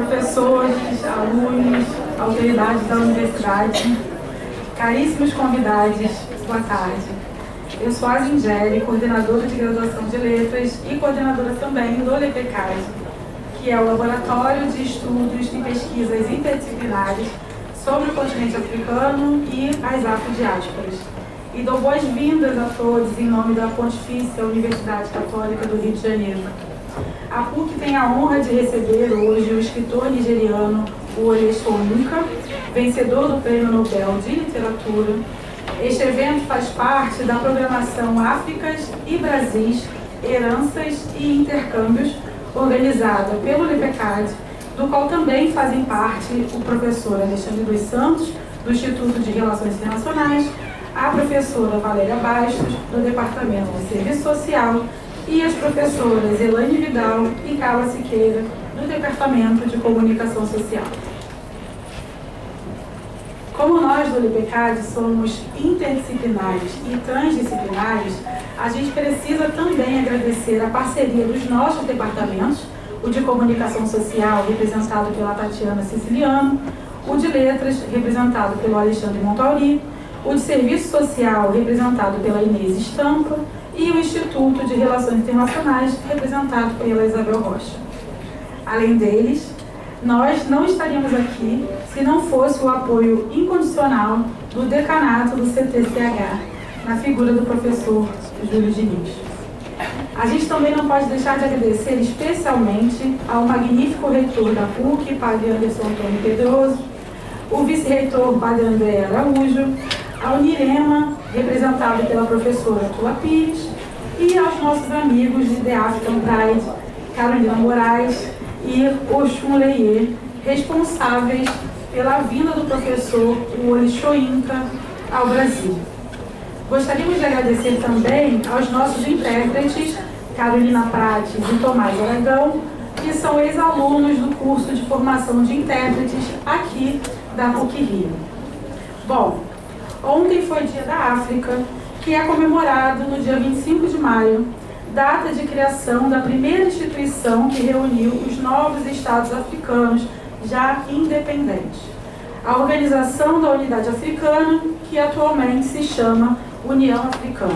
professores, alunos, autoridades da universidade, caríssimos convidados, boa tarde. Eu sou a Zingeli, coordenadora de graduação de letras e coordenadora também do LEPECAD, que é o Laboratório de Estudos e Pesquisas Interdisciplinares sobre o continente africano e as afrodiásporas. E dou boas-vindas a todos em nome da Pontifícia Universidade Católica do Rio de Janeiro. A PUC tem a honra de receber hoje o escritor nigeriano Wole Soyinka, vencedor do Prêmio Nobel de Literatura. Este evento faz parte da programação Áfricas e Brasis, Heranças e Intercâmbios, organizada pelo LEPECAD, do qual também fazem parte o professor Alexandre dos Santos, do Instituto de Relações Internacionais, a professora Valéria Bastos, do Departamento de Serviço Social, e as professoras Elaine Vidal e Carla Siqueira, do Departamento de Comunicação Social. Como nós do LEPECAD somos interdisciplinares e transdisciplinares, a gente precisa também agradecer a parceria dos nossos departamentos, o de Comunicação Social, representado pela Tatiana Siciliano, o de Letras, representado pelo Alexandre Montauri, o de Serviço Social, representado pela Inês Estampa, e o Instituto de Relações Internacionais, representado pela Isabel Rocha. Além deles, nós não estaríamos aqui se não fosse o apoio incondicional do decanato do CTCH, na figura do professor Júlio Diniz. A gente também não pode deixar de agradecer especialmente ao magnífico reitor da PUC, padre Anderson Antônio Pedroso, o vice-reitor, padre André Araújo, ao NIREMA, representado pela professora Tula Pires, e aos nossos amigos de The African Pride, Carolina Moraes e Oxum Leye, responsáveis pela vinda do professor Wole Soyinka ao Brasil. Gostaríamos de agradecer também aos nossos intérpretes, Carolina Prates e Tomás Aragão, que são ex-alunos do curso de formação de intérpretes aqui da PUC-Rio. Bom, ontem foi Dia da África, que é comemorado no dia 25 de maio, data de criação da primeira instituição que reuniu os novos estados africanos já independentes, a Organização da Unidade Africana, que atualmente se chama União Africana.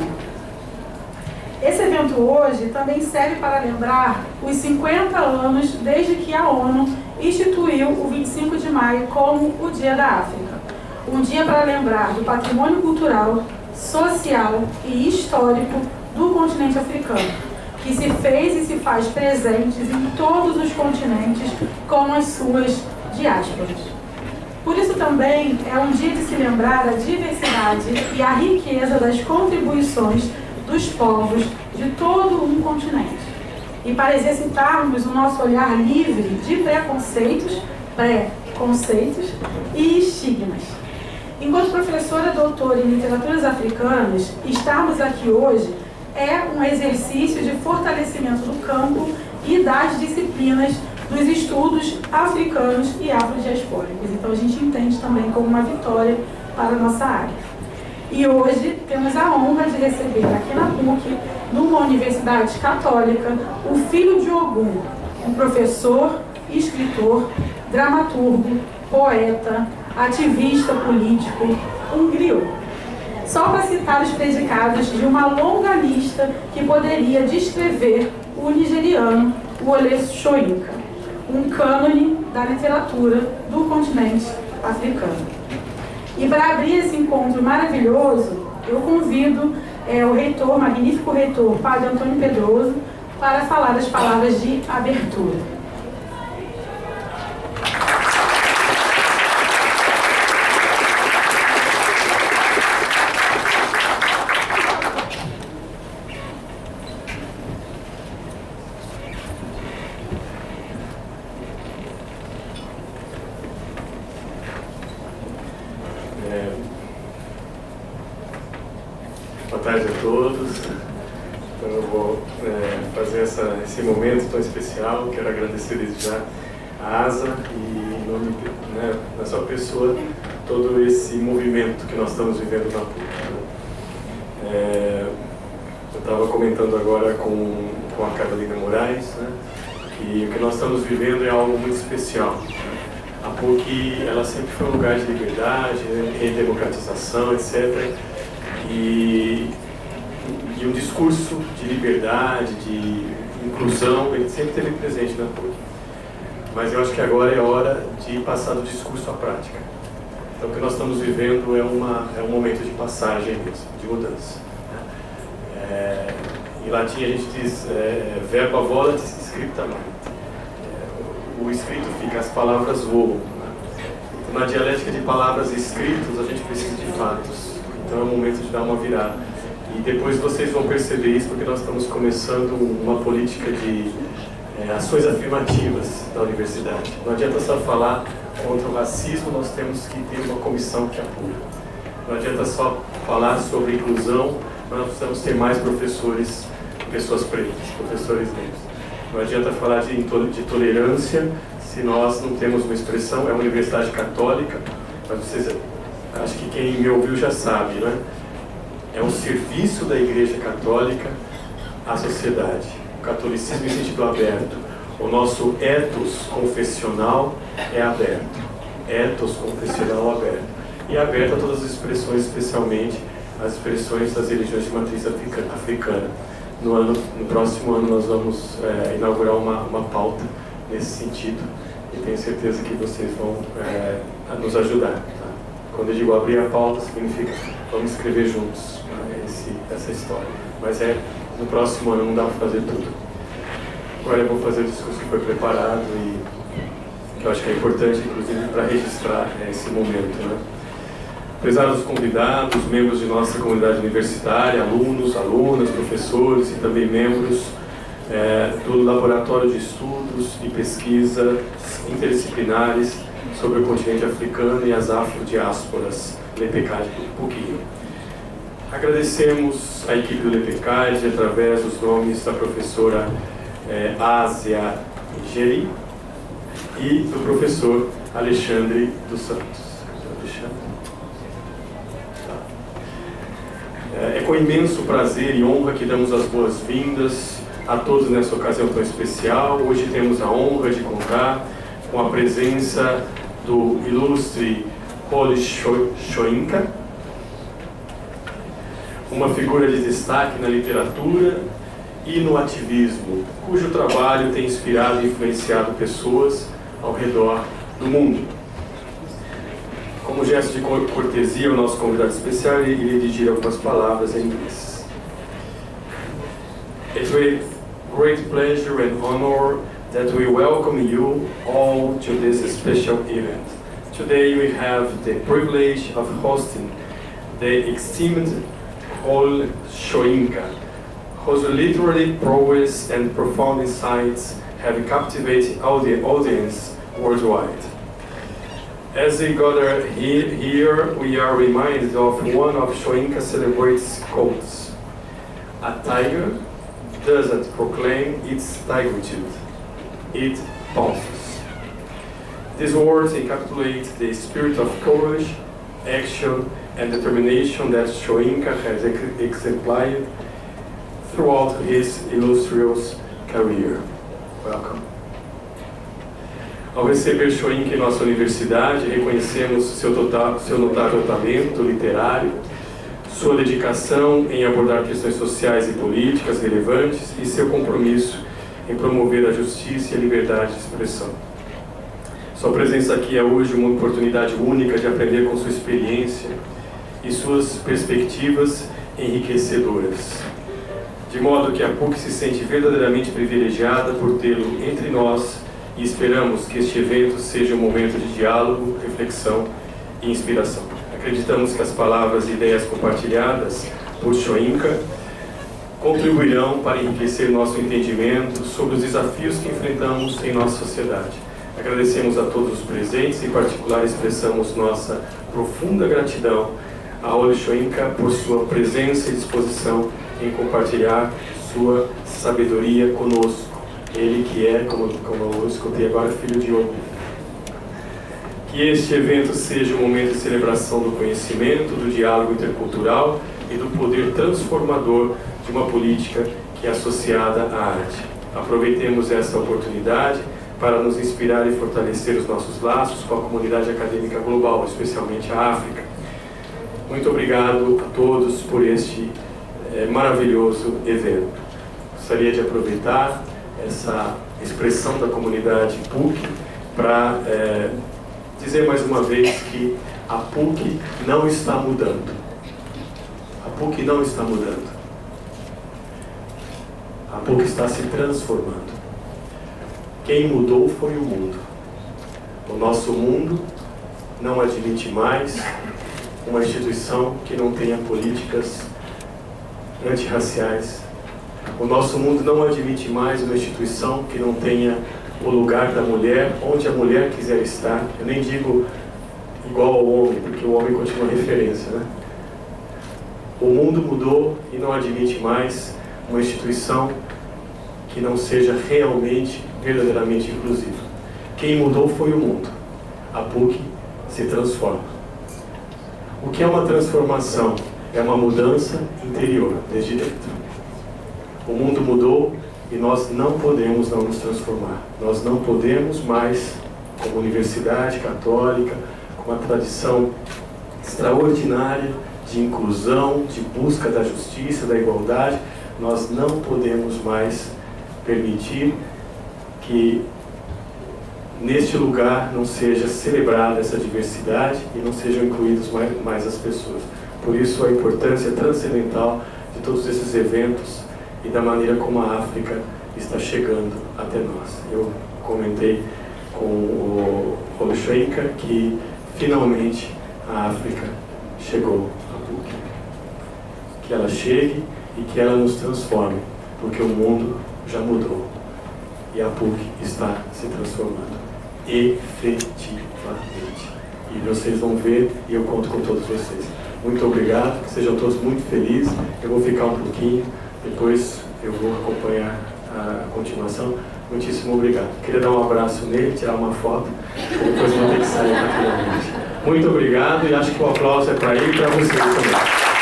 Esse evento hoje também serve para lembrar os 50 anos desde que a ONU instituiu o 25 de maio como o Dia da África. Um dia para lembrar do patrimônio cultural, social e histórico do continente africano, que se fez e se faz presentes em todos os continentes com as suas diásporas. Por isso também é um dia de se lembrar a diversidade e a riqueza das contribuições dos povos de todo um continente. E para exercitarmos o nosso olhar livre de preconceitos e estigmas. Enquanto professora doutora em literaturas africanas, estarmos aqui hoje é um exercício de fortalecimento do campo e das disciplinas dos estudos africanos e afrodiaspóricos. Então a gente entende também como uma vitória para a nossa área. E hoje temos a honra de receber aqui na PUC, numa universidade católica, o filho de Ogum, um professor, escritor, dramaturgo, poeta, ativista político, um griot. Só para citar os predicados de uma longa lista que poderia descrever o nigeriano Wole Soyinka, um cânone da literatura do continente africano. E para abrir esse encontro maravilhoso, eu convido o reitor, magnífico reitor, padre Antônio Pedroso, para falar as palavras de abertura. Boa tarde a todos. Então eu vou fazer esse momento tão especial. Quero agradecer desde já a ASA e, em nome da sua pessoa, todo esse movimento que nós estamos vivendo na PUC. Eu estava comentando agora com a Carolina Moraes, que o que nós estamos vivendo é algo muito especial. A PUC, ela sempre foi um lugar de liberdade, democratização, etc. E um discurso de liberdade, de inclusão, ele sempre esteve presente na PUC. Mas eu acho que agora é hora de passar do discurso à prática. Então, o que nós estamos vivendo é um momento de passagem mesmo, de mudança. Em latim a gente diz verba volat, scripta manent. O escrito fica, as palavras voam. Na dialética de palavras e escritos, a gente precisa de fatos. Então é o momento de dar uma virada. E depois vocês vão perceber isso, porque nós estamos começando uma política de ações afirmativas da universidade. Não adianta só falar contra o racismo, nós temos que ter uma comissão que apura. Não adianta só falar sobre inclusão, nós precisamos ter mais professores, pessoas pretas, professores negros. Não adianta falar de tolerância se nós não temos uma expressão. É uma universidade católica, mas vocês, acho que quem me ouviu já sabe, né? É um serviço da Igreja Católica à sociedade. O catolicismo em sentido aberto. O nosso ethos confessional é aberto. Ethos confessional aberto. E aberto a todas as expressões, especialmente as expressões das religiões de matriz africana. No próximo ano nós vamos inaugurar uma pauta nesse sentido. E tenho certeza que vocês vão nos ajudar. Tá? Quando eu digo abrir a pauta, significa vamos escrever juntos essa história. Mas no próximo ano não dá para fazer tudo. Agora eu vou fazer o discurso que foi preparado e que eu acho que é importante, inclusive, para registrar esse momento. Né? Apesar dos convidados, membros de nossa comunidade universitária, alunos, alunas, professores e também membros do Laboratório de Estudos e Pesquisa Interdisciplinares sobre o continente africano e as afrodiásporas, LEPECAD PUC. Agradecemos a equipe do LEPECAD através dos nomes da professora Ásia Geri e do professor Alexandre dos Santos. É com imenso prazer e honra que damos as boas-vindas a todos nessa ocasião tão especial. Hoje temos a honra de contar com a presença do ilustre Holly Soyinka, uma figura de destaque na literatura e no ativismo, cujo trabalho tem inspirado e influenciado pessoas ao redor do mundo. Como gesto de cortesia, o nosso convidado especial iria dirigir algumas palavras em inglês. It's with great pleasure and honor that we welcome you all to this special event. Today we have the privilege of hosting the esteemed Holly Soyinka, whose literary prowess and profound insights have captivated all the audience worldwide. As we gather here, we are reminded of one of Soyinka celebrates quotes: "A tiger doesn't proclaim its tigritude, it pounces." These words encapsulate the spirit of courage, action, and determination that Soyinka has exemplified throughout his illustrious career. Welcome. Ao receber Soyinka em nossa universidade, reconhecemos seu notável talento literário, sua dedicação em abordar questões sociais e políticas relevantes e seu compromisso em promover a justiça e a liberdade de expressão. Sua presença aqui é hoje uma oportunidade única de aprender com sua experiência e suas perspectivas enriquecedoras, de modo que a PUC se sente verdadeiramente privilegiada por tê-lo entre nós. E esperamos que este evento seja um momento de diálogo, reflexão e inspiração. Acreditamos que as palavras e ideias compartilhadas por Soyinka contribuirão para enriquecer nosso entendimento sobre os desafios que enfrentamos em nossa sociedade. Agradecemos a todos os presentes, em particular expressamos nossa profunda gratidão a Holly Soyinka por sua presença e disposição em compartilhar sua sabedoria conosco. Ele que é, como eu escutei agora, filho de homem. Que este evento seja um momento de celebração do conhecimento, do diálogo intercultural e do poder transformador de uma política que é associada à arte. aproveitemos essa oportunidade para nos inspirar e fortalecer os nossos laços com a comunidade acadêmica global, especialmente a África. Muito obrigado a todos por este maravilhoso evento. Gostaria de aproveitar essa expressão da comunidade PUC para dizer mais uma vez que a PUC não está mudando. A PUC não está mudando. A PUC está se transformando. Quem mudou foi o mundo. O nosso mundo não admite mais uma instituição que não tenha políticas antirraciais. O nosso mundo não admite mais uma instituição que não tenha o lugar da mulher onde a mulher quiser estar. Eu nem digo igual ao homem, porque o homem continua referência, né? O mundo mudou e não admite mais uma instituição que não seja realmente, verdadeiramente inclusiva. Quem mudou foi o mundo. A PUC se transforma. O que é uma transformação? É uma mudança interior, desde dentro. O mundo mudou e nós não podemos não nos transformar. Nós não podemos mais, como universidade católica, com uma tradição extraordinária de inclusão, de busca da justiça, da igualdade, nós não podemos mais permitir que neste lugar não seja celebrada essa diversidade e não sejam incluídas mais as pessoas. Por isso a importância transcendental de todos esses eventos e da maneira como a África está chegando até nós. Eu comentei com o Olshenka que finalmente a África chegou à PUC. Que ela chegue e que ela nos transforme, porque o mundo já mudou e a PUC está se transformando efetivamente. E vocês vão ver e eu conto com todos vocês. Muito obrigado, que sejam todos muito felizes. Eu vou ficar um pouquinho, depois eu vou acompanhar a continuação. Muitíssimo obrigado. Queria dar um abraço nele, tirar uma foto, depois vou ter que sair rapidamente. Muito obrigado e acho que o aplauso é para ele e para vocês também.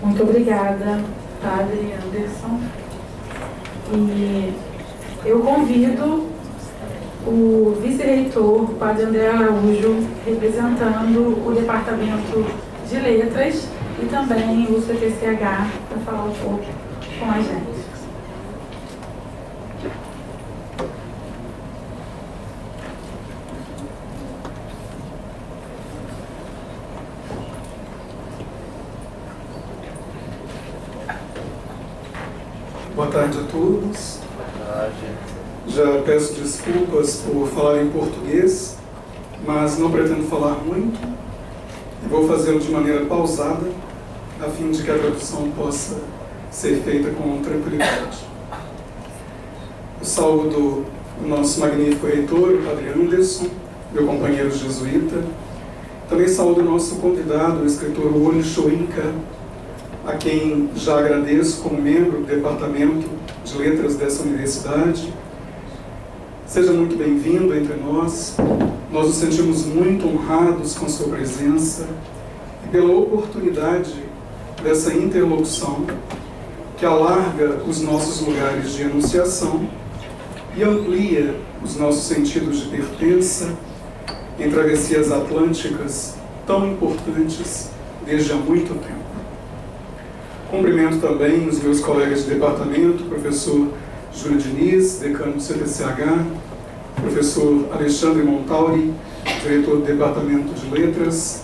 Muito obrigada, Padre Anderson. E eu convido o vice-reitor, Padre André Araújo, representando o Departamento de Letras e também o CPCH, para falar um pouco com a gente. Boa tarde a todos. Boa tarde. Já peço desculpas por falar em português, mas não pretendo falar muito e vou fazê-lo de maneira pausada, a fim de que a tradução possa ser feita com tranquilidade. Eu saúdo o nosso magnífico reitor, o Padre Anderson, meu companheiro jesuíta. Também saúdo o nosso convidado, o escritor Olshenka, a quem já agradeço como membro do Departamento de Letras dessa universidade. Seja muito bem-vindo entre nós. Nós nos sentimos muito honrados com sua presença e pela oportunidade dessa interlocução que alarga os nossos lugares de enunciação e amplia os nossos sentidos de pertença em travessias atlânticas tão importantes desde há muito tempo. Cumprimento também os meus colegas de departamento, professor Júlio Diniz, decano do CPCH, professor Alexandre Montauri, diretor do Departamento de Letras,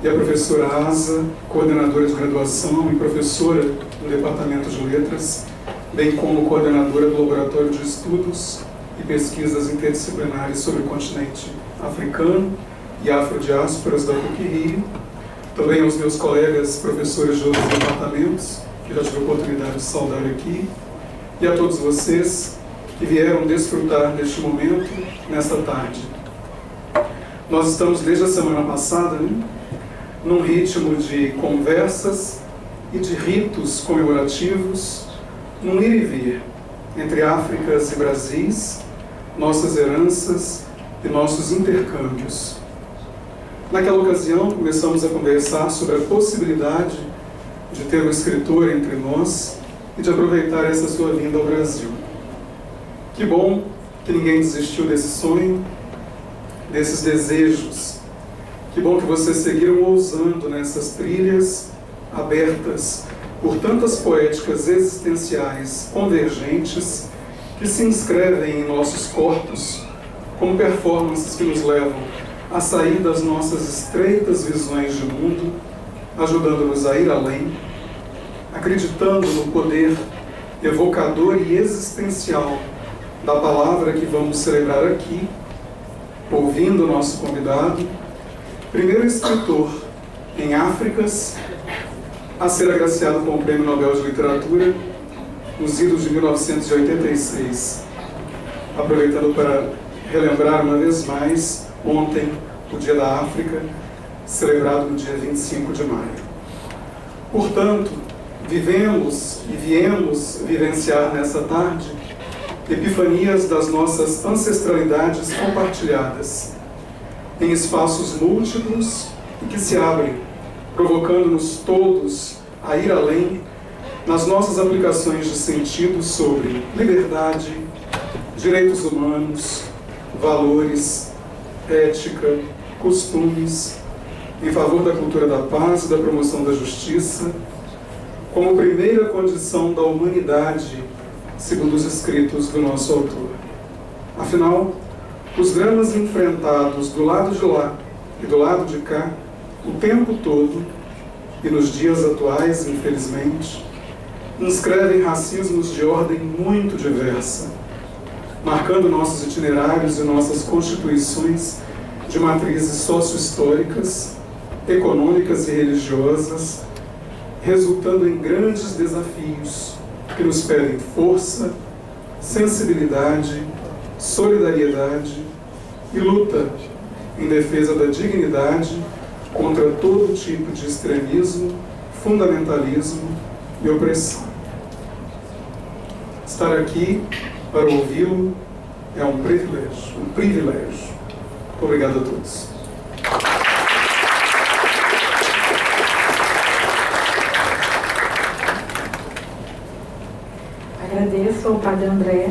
e a professora Asa, coordenadora de graduação e professora do Departamento de Letras, bem como coordenadora do Laboratório de Estudos e Pesquisas Interdisciplinares sobre o continente africano e afrodiásporas da PUC-Rio, também aos meus colegas professores de outros departamentos, que já tive a oportunidade de saudar aqui, e a todos vocês que vieram desfrutar deste momento, nesta tarde. Nós estamos desde a semana passada, num ritmo de conversas e de ritos comemorativos, num ir e vir entre Áfricas e Brasis, nossas heranças e nossos intercâmbios. Naquela ocasião, começamos a conversar sobre a possibilidade de ter um escritor entre nós e de aproveitar essa sua vinda ao Brasil. Que bom que ninguém desistiu desse sonho, desses desejos. Que bom que vocês seguiram ousando nessas trilhas abertas por tantas poéticas existenciais convergentes que se inscrevem em nossos corpos como performances que nos levam a sair das nossas estreitas visões de mundo, ajudando-nos a ir além, acreditando no poder evocador e existencial da palavra que vamos celebrar aqui, ouvindo o nosso convidado, primeiro escritor em Áfricas a ser agraciado com o Prêmio Nobel de Literatura nos idos de 1986. Aproveitando para relembrar uma vez mais, ontem, o Dia da África, celebrado no dia 25 de maio. Portanto, vivemos e viemos vivenciar nessa tarde epifanias das nossas ancestralidades compartilhadas, em espaços múltiplos e que se abrem, provocando-nos todos a ir além nas nossas aplicações de sentido sobre liberdade, direitos humanos, valores, ética, costumes, em favor da cultura da paz e da promoção da justiça, como primeira condição da humanidade, segundo os escritos do nosso autor. Afinal, os dramas enfrentados do lado de lá e do lado de cá, o tempo todo, e nos dias atuais, infelizmente, inscrevem racismos de ordem muito diversa, marcando nossos itinerários e nossas constituições de matrizes socio-históricas, econômicas e religiosas, resultando em grandes desafios que nos pedem força, sensibilidade, solidariedade e luta em defesa da dignidade contra todo tipo de extremismo, fundamentalismo e opressão. Estar aqui para ouvi-lo é um privilégio, um privilégio. Obrigado a todos. Agradeço ao Padre André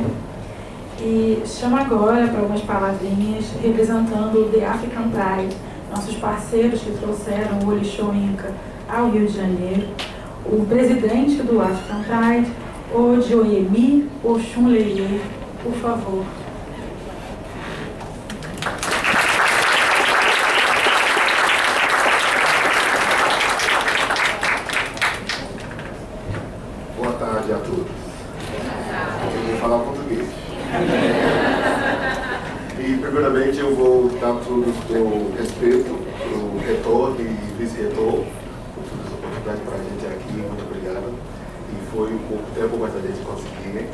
e chamo agora para algumas palavrinhas representando o The African Pride, nossos parceiros que trouxeram o Olixô Inca ao Rio de Janeiro, o presidente do African Pride, Odioyemi Oshunleye, por favor. Boa tarde a todos. Eu vou falar português. E, primeiramente, eu vou dar todo o respeito ao reitor e vice-reitor por todas as oportunidades para a gente aqui. Muito obrigado. E foi um pouco tempo, mas a gente conseguiu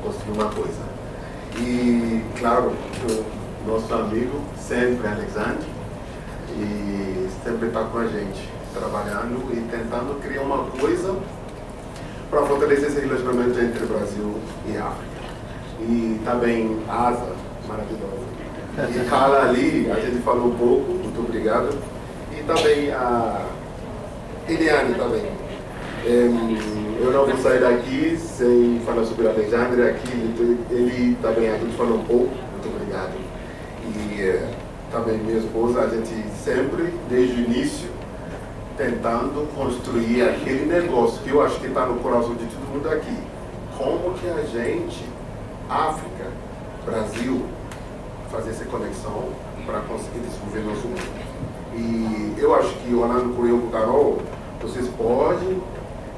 construir uma coisa. E, claro, o nosso amigo, sempre Alexandre, e sempre está com a gente, trabalhando e tentando criar uma coisa para fortalecer esse relacionamento entre Brasil e África. E também Asa, maravilhosa. E Carla ali, a gente falou um pouco, muito obrigado. E também a Eliane também. Eu não vou sair daqui sem falar sobre o Alexandre aqui. Ele também, a gente falou um pouco, muito obrigado. E também minha esposa, a gente sempre, desde o início, tentando construir aquele negócio que eu acho que está no coração de todo mundo aqui. Como que a gente, África, Brasil, fazer essa conexão para conseguir desenvolver nosso mundo. E eu acho que, olhando por eu com o Carol, vocês podem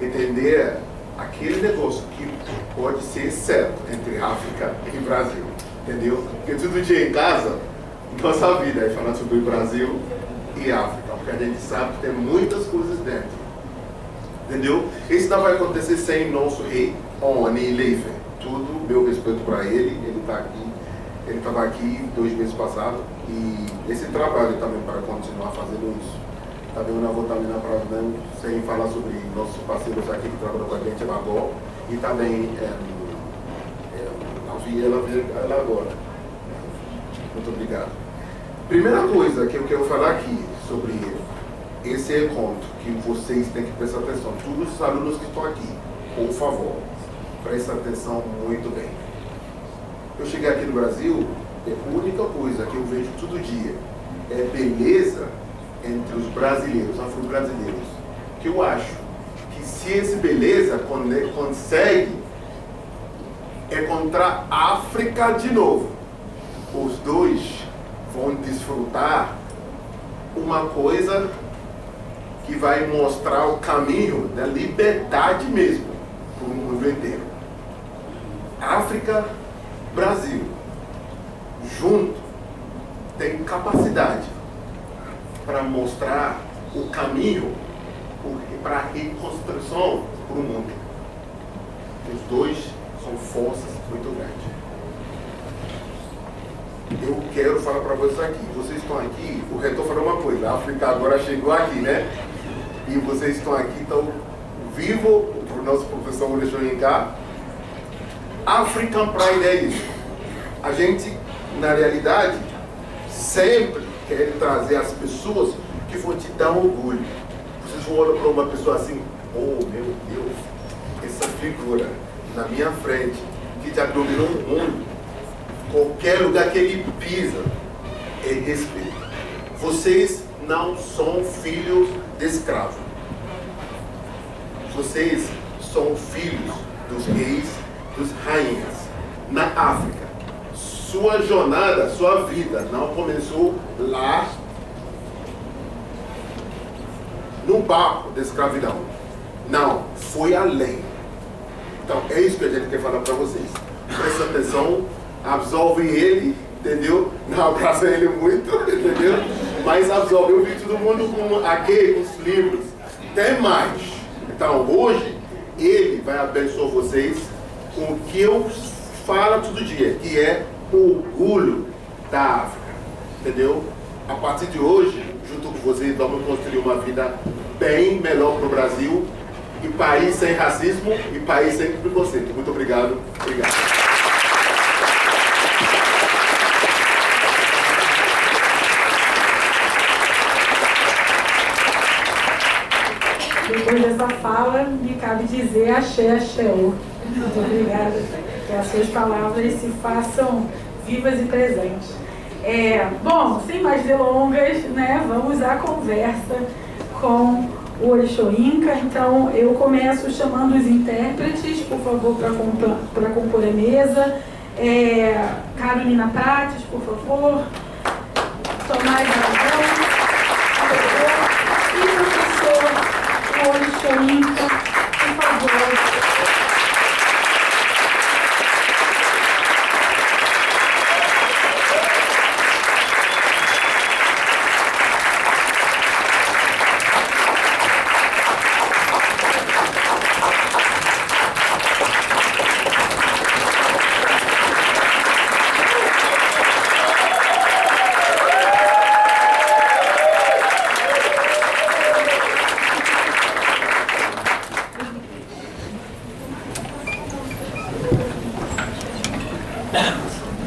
entender aquele negócio que pode ser certo entre África e Brasil, entendeu? Porque todo dia em casa, nossa vida é falar sobre o Brasil e África. porque a gente sabe que tem muitas coisas dentro. Entendeu? Isso não vai acontecer sem nosso rei, Oni Leife. Tudo, meu respeito para ele está aqui. Ele estava aqui 2 meses passados e esse trabalho também para continuar fazendo isso. Também eu não vou terminar para não, sem falar sobre nossos parceiros aqui que trabalham com a gente, Magó, e também não vi ela agora. Muito obrigado. Primeira coisa que eu quero falar aqui sobre esse encontro, que vocês têm que prestar atenção, todos os alunos que estão aqui, por favor, prestem atenção muito bem. Eu cheguei aqui no Brasil, a única coisa que eu vejo todo dia é beleza entre os brasileiros, afro-brasileiros. Que eu acho que se essa beleza consegue encontrar África de novo, os dois vão desfrutar uma coisa que vai mostrar o caminho da liberdade mesmo para o mundo inteiro. África, Brasil, junto, tem capacidade para mostrar o caminho para a reconstrução para o mundo. Os dois são forças muito grandes. Eu quero falar para vocês aqui. Vocês estão aqui, o reitor falou uma coisa, a África agora chegou aqui, né? E vocês estão aqui, estão vivos, para o nosso professor Oleshoinka. African Pride é isso. A gente, na realidade, sempre quer trazer as pessoas que vão te dar orgulho. Vocês vão olhar para uma pessoa assim, oh meu Deus, essa figura na minha frente, que já dominou o mundo, qualquer lugar que ele pisa, é respeito. Vocês não são filhos de escravos. Vocês são filhos dos reis, dos rainhas. Na África, sua jornada, sua vida não começou lá no barco da escravidão. Não, foi além. Então é isso que a gente quer falar para vocês. Presta atenção, absorve ele, entendeu? Não abraça ele muito, entendeu? Mas absorve. Eu vi todo mundo aqui com os livros. Tem mais. Então hoje ele vai abençoar vocês com o que eu falo todo dia, que é o orgulho da África, entendeu? A partir de hoje, junto com vocês, vamos construir uma vida bem melhor para o Brasil, e país sem racismo e país sem preconceito. Muito obrigado. Obrigado. Depois dessa fala, me cabe dizer axé, axé. Muito obrigada. Que as suas palavras se façam vivas e presentes. Bom, sem mais delongas, né, vamos à conversa com o Oleshoinka. Então, eu começo chamando os intérpretes, por favor, para compor a mesa. Carolina Prates, por favor. Tomás Aragão, por favor. E o professor Oleshoinka, por favor.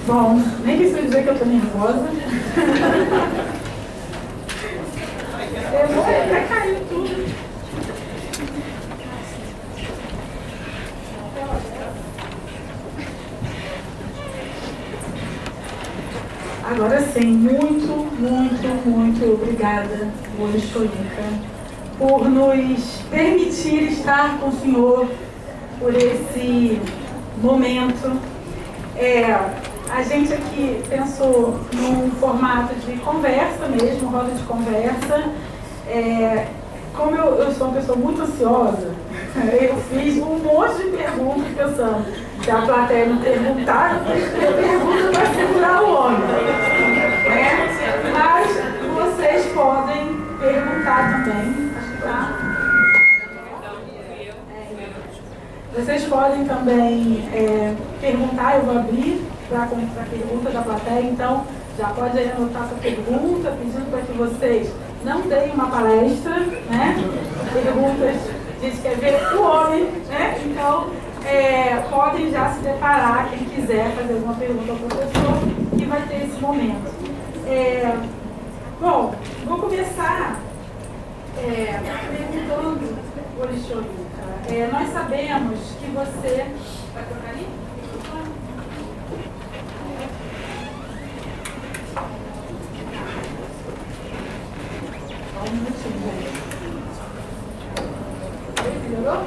Bom, nem preciso dizer que eu estou nervosa. Vai cair tudo. Agora sim, muito obrigada, Oleshoinka, por nos permitir estar com o senhor por esse momento. A gente aqui pensou num formato de conversa mesmo, roda de conversa. Como eu sou uma pessoa muito ansiosa, eu fiz um monte de perguntas pensando, se a plateia não perguntar, eu pergunto para segurar o homem. Mas vocês podem perguntar Vocês podem também perguntar, eu vou abrir para a pergunta da plateia, então já pode aí anotar sua pergunta, pedindo para que vocês não deem uma palestra, né? Perguntas, a gente quer ver o homem, né? Então, podem já se preparar, quem quiser fazer alguma pergunta ao professor, que vai ter esse momento. Bom, vou começar perguntando, Olixorinca, nós sabemos que você... Vai trocar ali? Só um minutinho, gente. Melhorou?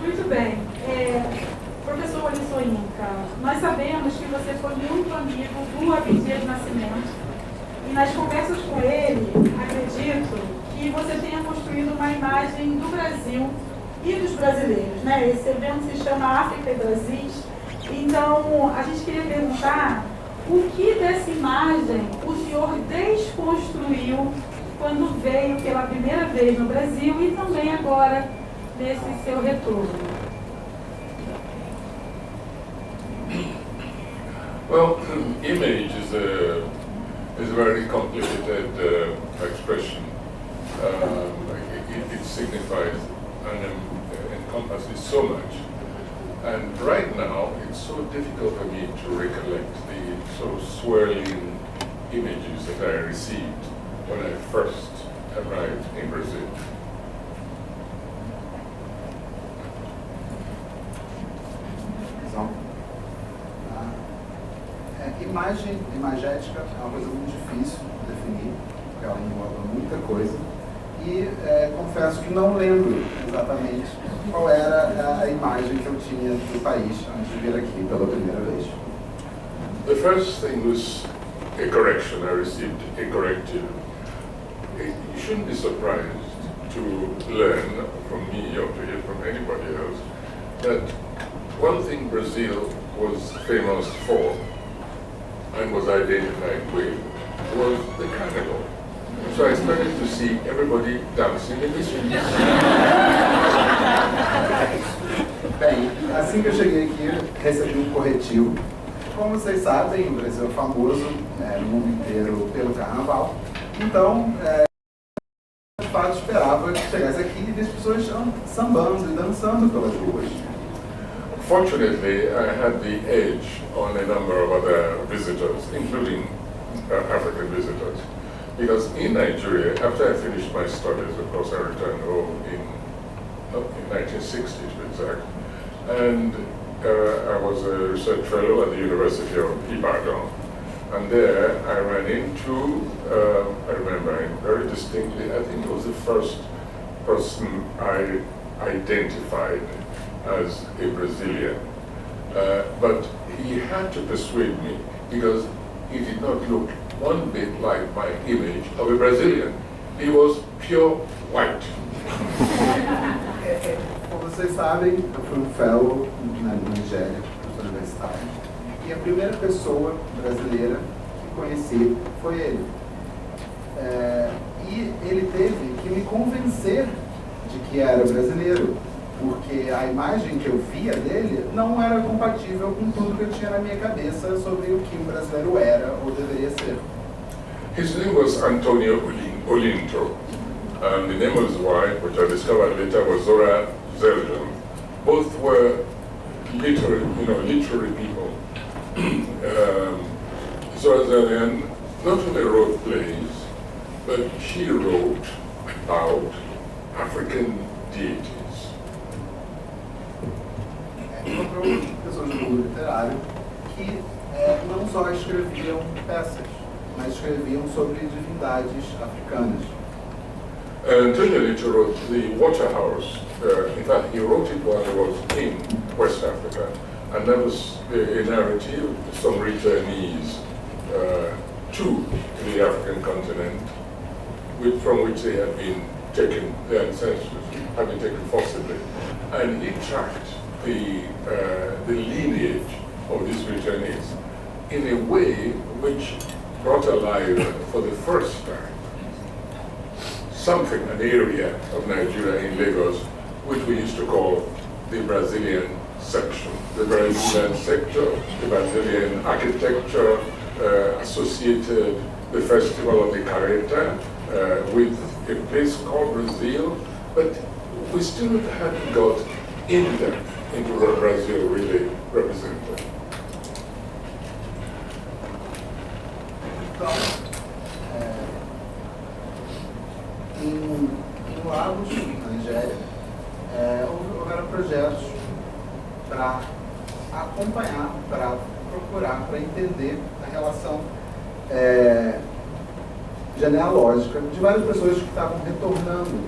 Muito bem. Professor Olixorinca, nós sabemos que você foi muito amigo do Abdias Nascimento e nas conversas com ele, acredito que você tenha construído uma imagem do Brasil e dos brasileiros, né? Esse evento se chama África e Brasis. Então, a gente queria perguntar o que dessa imagem o senhor desconstruiu quando veio pela primeira vez no Brasil e também agora nesse seu retorno. Well, image is a very complicated expression. It signifies and encompasses so much. And right now, it's so difficult for me to recollect the sort of swirling images that I received when I first arrived in Brazil. Imagética é uma coisa muito difícil de definir, porque ela engloba muita coisa. E confesso que não lembro exatamente qual era a imagem que eu tinha do país antes de vir aqui pela primeira vez. The first thing was a correction. I received a corrective. You shouldn't be surprised to learn from me or to hear from anybody else that one thing Brazil was famous for and was identified with was the carnival. So I started to see everybody dancing in the streets. Bem, assim que eu cheguei aqui, recebi um corretivo. Como vocês sabem, o Brasil é famoso no mundo inteiro pelo carnaval. Então, de fato, esperava que chegasse aqui e visse pessoas sambando e dançando pelas ruas. Fortunately, I had the edge on a number of other visitors, including African visitors. Because in Nigeria, after I finished my studies, of course, I returned home in 1960 to be exact, and I was a research fellow at the University of Ibadan. And there I ran into, I remember very distinctly, I think it was the first person I identified as a Brazilian. But he had to persuade me because he did not look one bit like my image of a Brazilian. He was pure white. Como vocês sabem, eu fui um fellow na Nigéria, universitário, e a primeira pessoa brasileira que conheci foi ele. E ele teve que me convencer de que era brasileiro, porque a imagem que eu via dele não era compatível com tudo que eu tinha na minha cabeça sobre o que um brasileiro era ou deveria ser. His name was Antonio Olinto, and the name of his wife, which I discovered later, was Zora Zeldin. Both were literary people. Zora Zeldin not only wrote plays, but she wrote about African deities. Encontrou pessoas do mundo literário que não só escreviam peças, mas escreviam sobre divindades africanas. Antonio Olinto wrote The Waterhouse. In fact, he wrote it while he was in West Africa, and that was a narrative of some returnees to the African continent, from which they had been taken, their ancestors had been taken forcibly, and he tracked the lineage of these returnees in a way which brought alive for the first time something, an area of Nigeria in Lagos, which we used to call the Brazilian section. The Brazilian sector, the Brazilian architecture associated the Festival of the Carreta with a place called Brazil, but we still hadn't got in depth into what Brazil really represented. Então, em Lagos, na Nigéria, houveram projetos para acompanhar, para procurar, para entender a relação genealógica de várias pessoas que estavam retornando,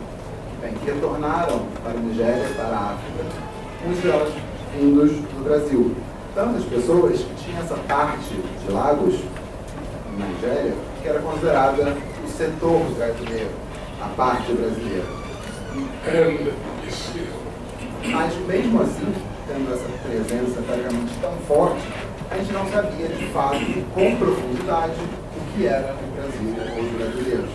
que retornaram para a Nigéria, para a África, muitas delas vindos do Brasil. Tantas pessoas que tinham essa parte de Lagos, na Nigéria, que era considerada o setor brasileiro, a parte brasileira. Mas mesmo assim, tendo essa presença praticamente tão forte, a gente não sabia de fato, com profundidade, o que era o Brasil ou os brasileiros.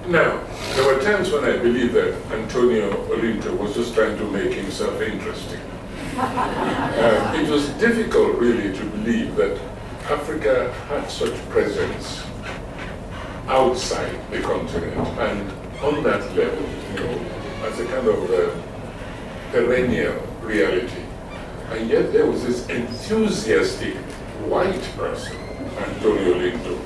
Now, there were times when I believed that Antonio Olinto was just trying to make himself interesting. It was difficult, really, to believe that Africa had such presence outside the continent, and on that level, as a kind of perennial reality. And yet there was this enthusiastic white person, Antonio Olinto,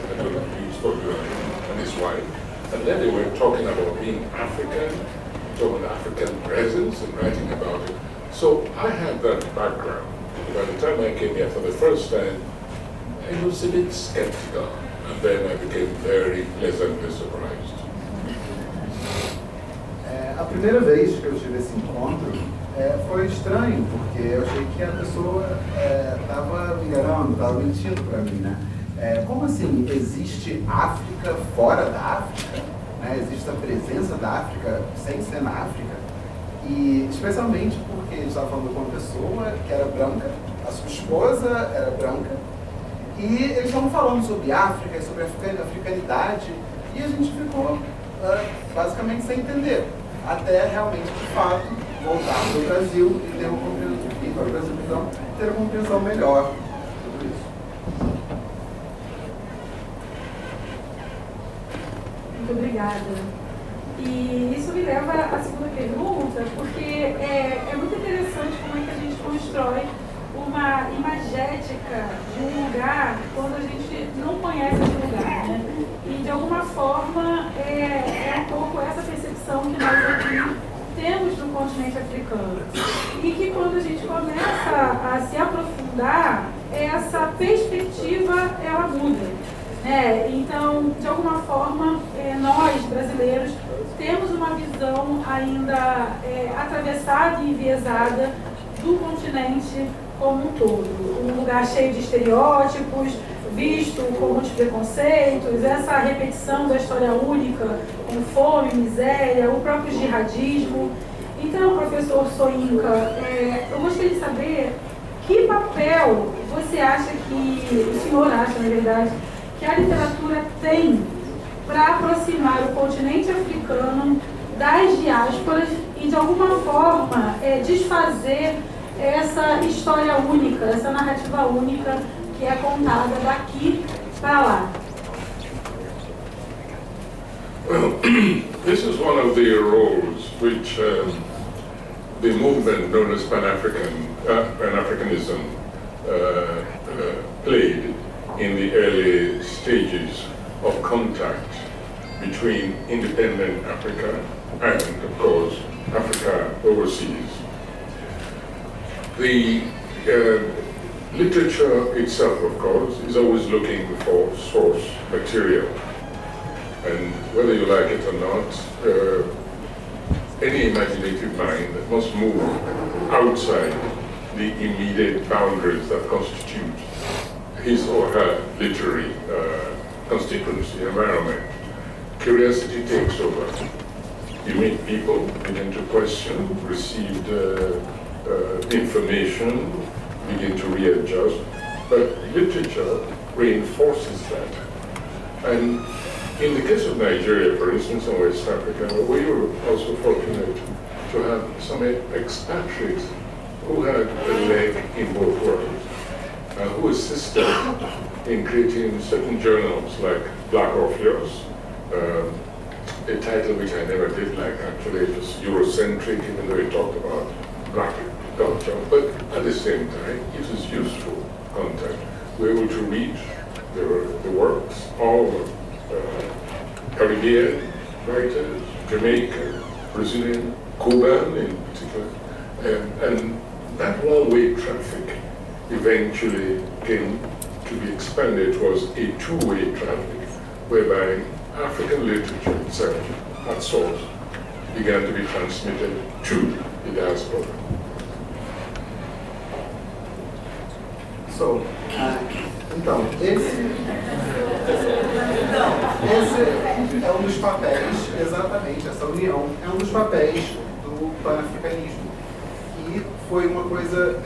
and his wife. And then they were talking about being African, talking about African presence and writing about it. So I had that background. By the time I came here for the first time, I was a bit skeptical. And then I became very pleasantly surprised. A primeira vez que eu tive esse encontro foi estranho, porque eu achei que a pessoa estava me enganando, estava mentindo para mim, né? Como assim, existe África fora da África? Né? Existe a presença da África sem ser na África? E especialmente porque a gente estava falando com uma pessoa que era branca, a sua esposa era branca, e eles estavam falando sobre África, sobre africanidade, e a gente ficou basicamente sem entender, até realmente, de fato, voltar para o Brasil e ter uma compreensão, ter uma compreensão melhor sobre isso. Muito obrigada. E isso me leva à segunda pergunta, porque é muito interessante como é que a gente constrói uma imagética de um lugar quando a gente não conhece esse lugar, né? E de alguma forma é um pouco essa percepção que nós aqui temos no continente africano. E que quando a gente começa a se aprofundar, essa perspectiva ela muda. Então, de alguma forma, nós brasileiros temos uma visão ainda atravessada e enviesada do continente como um todo. Um lugar cheio de estereótipos, visto com muitos preconceitos, essa repetição da história única, com fome, miséria, o próprio jihadismo. Então, professor Soyinka, eu gostaria de saber que papel você acha que, o senhor acha, na verdade, que a literatura tem para aproximar o continente africano das diásporas e, de alguma forma, desfazer essa história única, essa narrativa única que é contada daqui para lá. Well, this is one of the roles which the movement known as Pan-Africanism played in the early stages of contact between independent Africa and, of course, Africa overseas. The literature itself, of course, is always looking for source material. And whether you like it or not, any imaginative mind must move outside the immediate boundaries that constitute his or her literary constituency, environment. Curiosity takes over. You meet people, begin to question, received information begin to readjust, but literature reinforces that. And in the case of Nigeria, for instance, and West Africa, we were also fortunate to have some expatriates who had a leg in both worlds, who assisted in creating certain journals like Black Orpheus, a title which I never did like, actually. It was Eurocentric, even though it talked about black culture, but at the same time, it was useful content. We were able to read the works of Caribbean writers, Jamaican, Brazilian, Cuban in particular, and that one-way traffic eventually came to be expanded towards a two-way traffic, whereby African literature itself, at source, began to be transmitted to the diaspora. So, então, esse é um dos papéis, exatamente, essa união é um dos papéis do panafricanismo. E foi uma coisa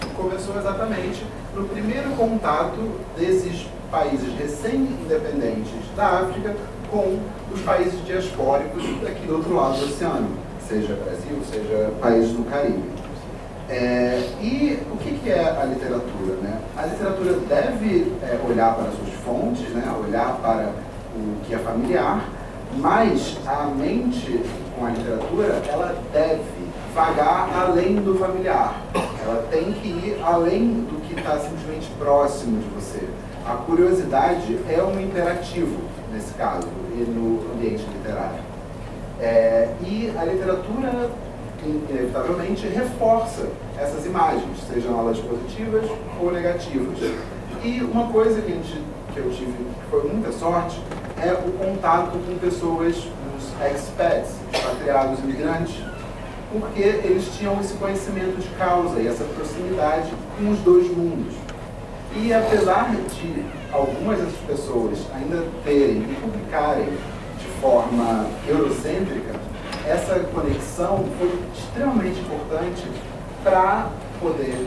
que começou exatamente no primeiro contato desses países recém-independentes da África com os países diaspóricos daqui do outro lado do oceano, seja Brasil, seja países do Caribe. E o que é a literatura, né? A literatura deve olhar para suas fontes, né? Olhar para o que é familiar, mas a mente com a literatura, ela deve vagar além do familiar. Ela tem que ir além do que está simplesmente próximo de você. A curiosidade é um imperativo, nesse caso, e no ambiente literário. E a literatura, inevitavelmente, reforça essas imagens, sejam elas positivas ou negativas. E uma coisa que eu tive, que foi muita sorte, é o contato com pessoas, os expats, expatriados imigrantes, porque eles tinham esse conhecimento de causa e essa proximidade com os dois mundos. E apesar de algumas dessas pessoas ainda terem e publicarem de forma eurocêntrica, essa conexão foi extremamente importante para poder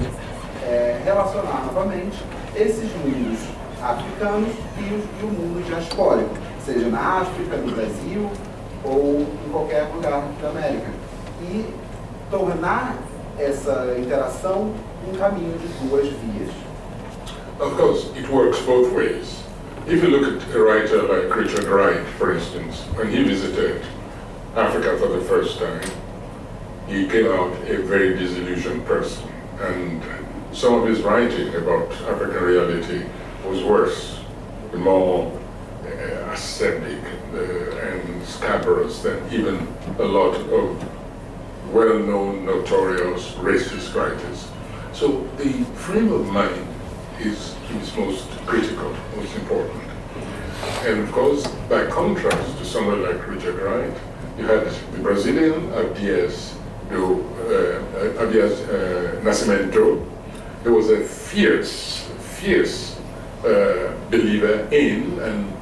relacionar novamente esses mundos africanos e o mundo diaspórico, seja na África, no Brasil ou em qualquer lugar da América. E tornar essa interação um caminho de duas vias. Of course, it works both ways. If you look at a writer like Richard Wright, for instance, when he visited Africa for the first time, he came out a very disillusioned person. And some of his writing about African reality was worse, more ascetic and scabrous than even a lot of well-known, notorious racist writers. So the frame of mind is most critical, most important. And of course, by contrast to someone like Richard Wright, you had the Brazilian Abdias Nascimento, who was a fierce believer in and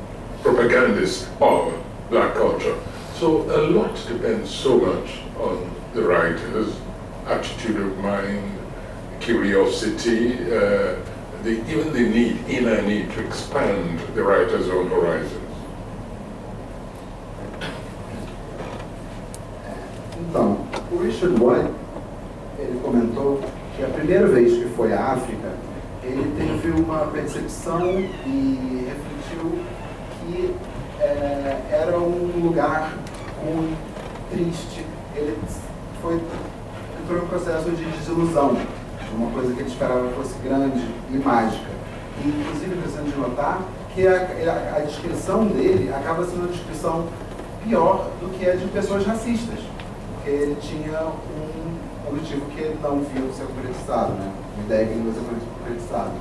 propagandist of black culture. So a lot depends so much on the writer's attitude of mind, curiosity, even the inner need to expand the writer's own horizons. Então, o Richard Wright, ele comentou que a primeira vez que foi à África, ele teve uma percepção e refletiu que era um lugar ruim, triste. Ele entrou em um processo de desilusão, uma coisa que ele esperava fosse grande e mágica. E, inclusive, é interessante de notar que a descrição dele acaba sendo uma descrição pior do que a de pessoas racistas, porque ele tinha um objetivo que ele não viu ser concretizado, né? Uma ideia que ele não viu ser concretizado.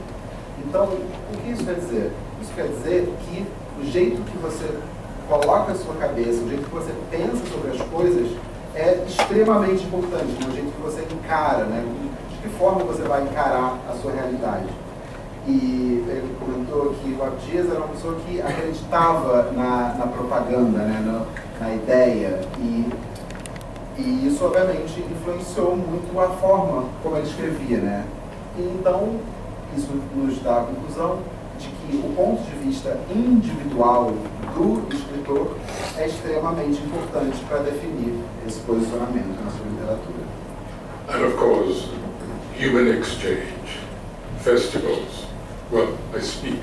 Então, o que isso quer dizer? Isso quer dizer que o jeito que você coloca a sua cabeça, o jeito que você pensa sobre as coisas é extremamente importante, o jeito que você encara, né? De que forma você vai encarar a sua realidade. E ele comentou que o Abdias era uma pessoa que acreditava na propaganda, né? na ideia, e E isso, obviamente, influenciou muito a forma como ele escrevia, né? E, então, isso nos dá a conclusão de que o ponto de vista individual do escritor é extremamente importante para definir esse posicionamento na sua literatura. And of course, human exchange, festivals. Well, I speak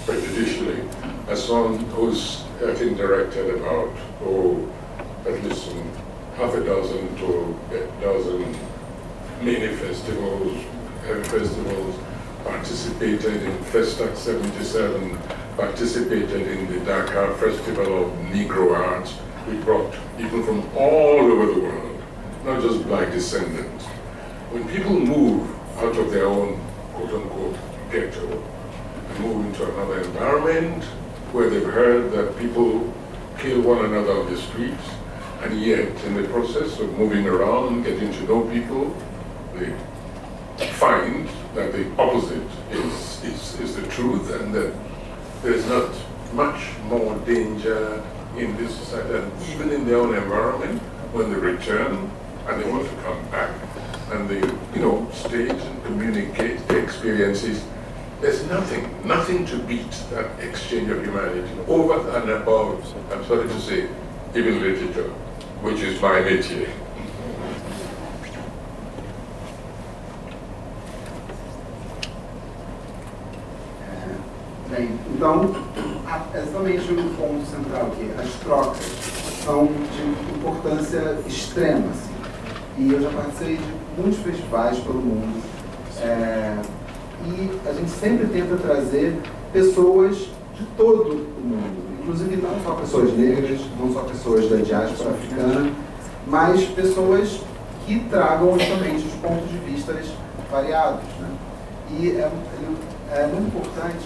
prejudicially as someone who's, I think, directed about, at least half a dozen to a dozen mini festivals, participated in Festac 77, participated in the Dakar Festival of Negro Arts. We brought people from all over the world, not just black descendants. When people move out of their own quote-unquote ghetto and move into another environment where they've heard that people kill one another on the streets, and yet in the process of moving around, getting to know people, they find that the opposite is the truth, and that there's not much more danger in this society than even in their own environment when they return and they want to come back and they, stage and communicate their experiences. There's nothing to beat that exchange of humanity over and above, I'm sorry to say, even literature, which is my métier. Bem, então, exatamente o ponto central aqui, as trocas são de importância extrema, assim. E eu já participei de muitos festivais pelo mundo, e a gente sempre tenta trazer pessoas de todo o mundo, inclusive não só pessoas negras, não só pessoas da diáspora africana, mas pessoas que tragam justamente os pontos de vista variados, né? E é muito importante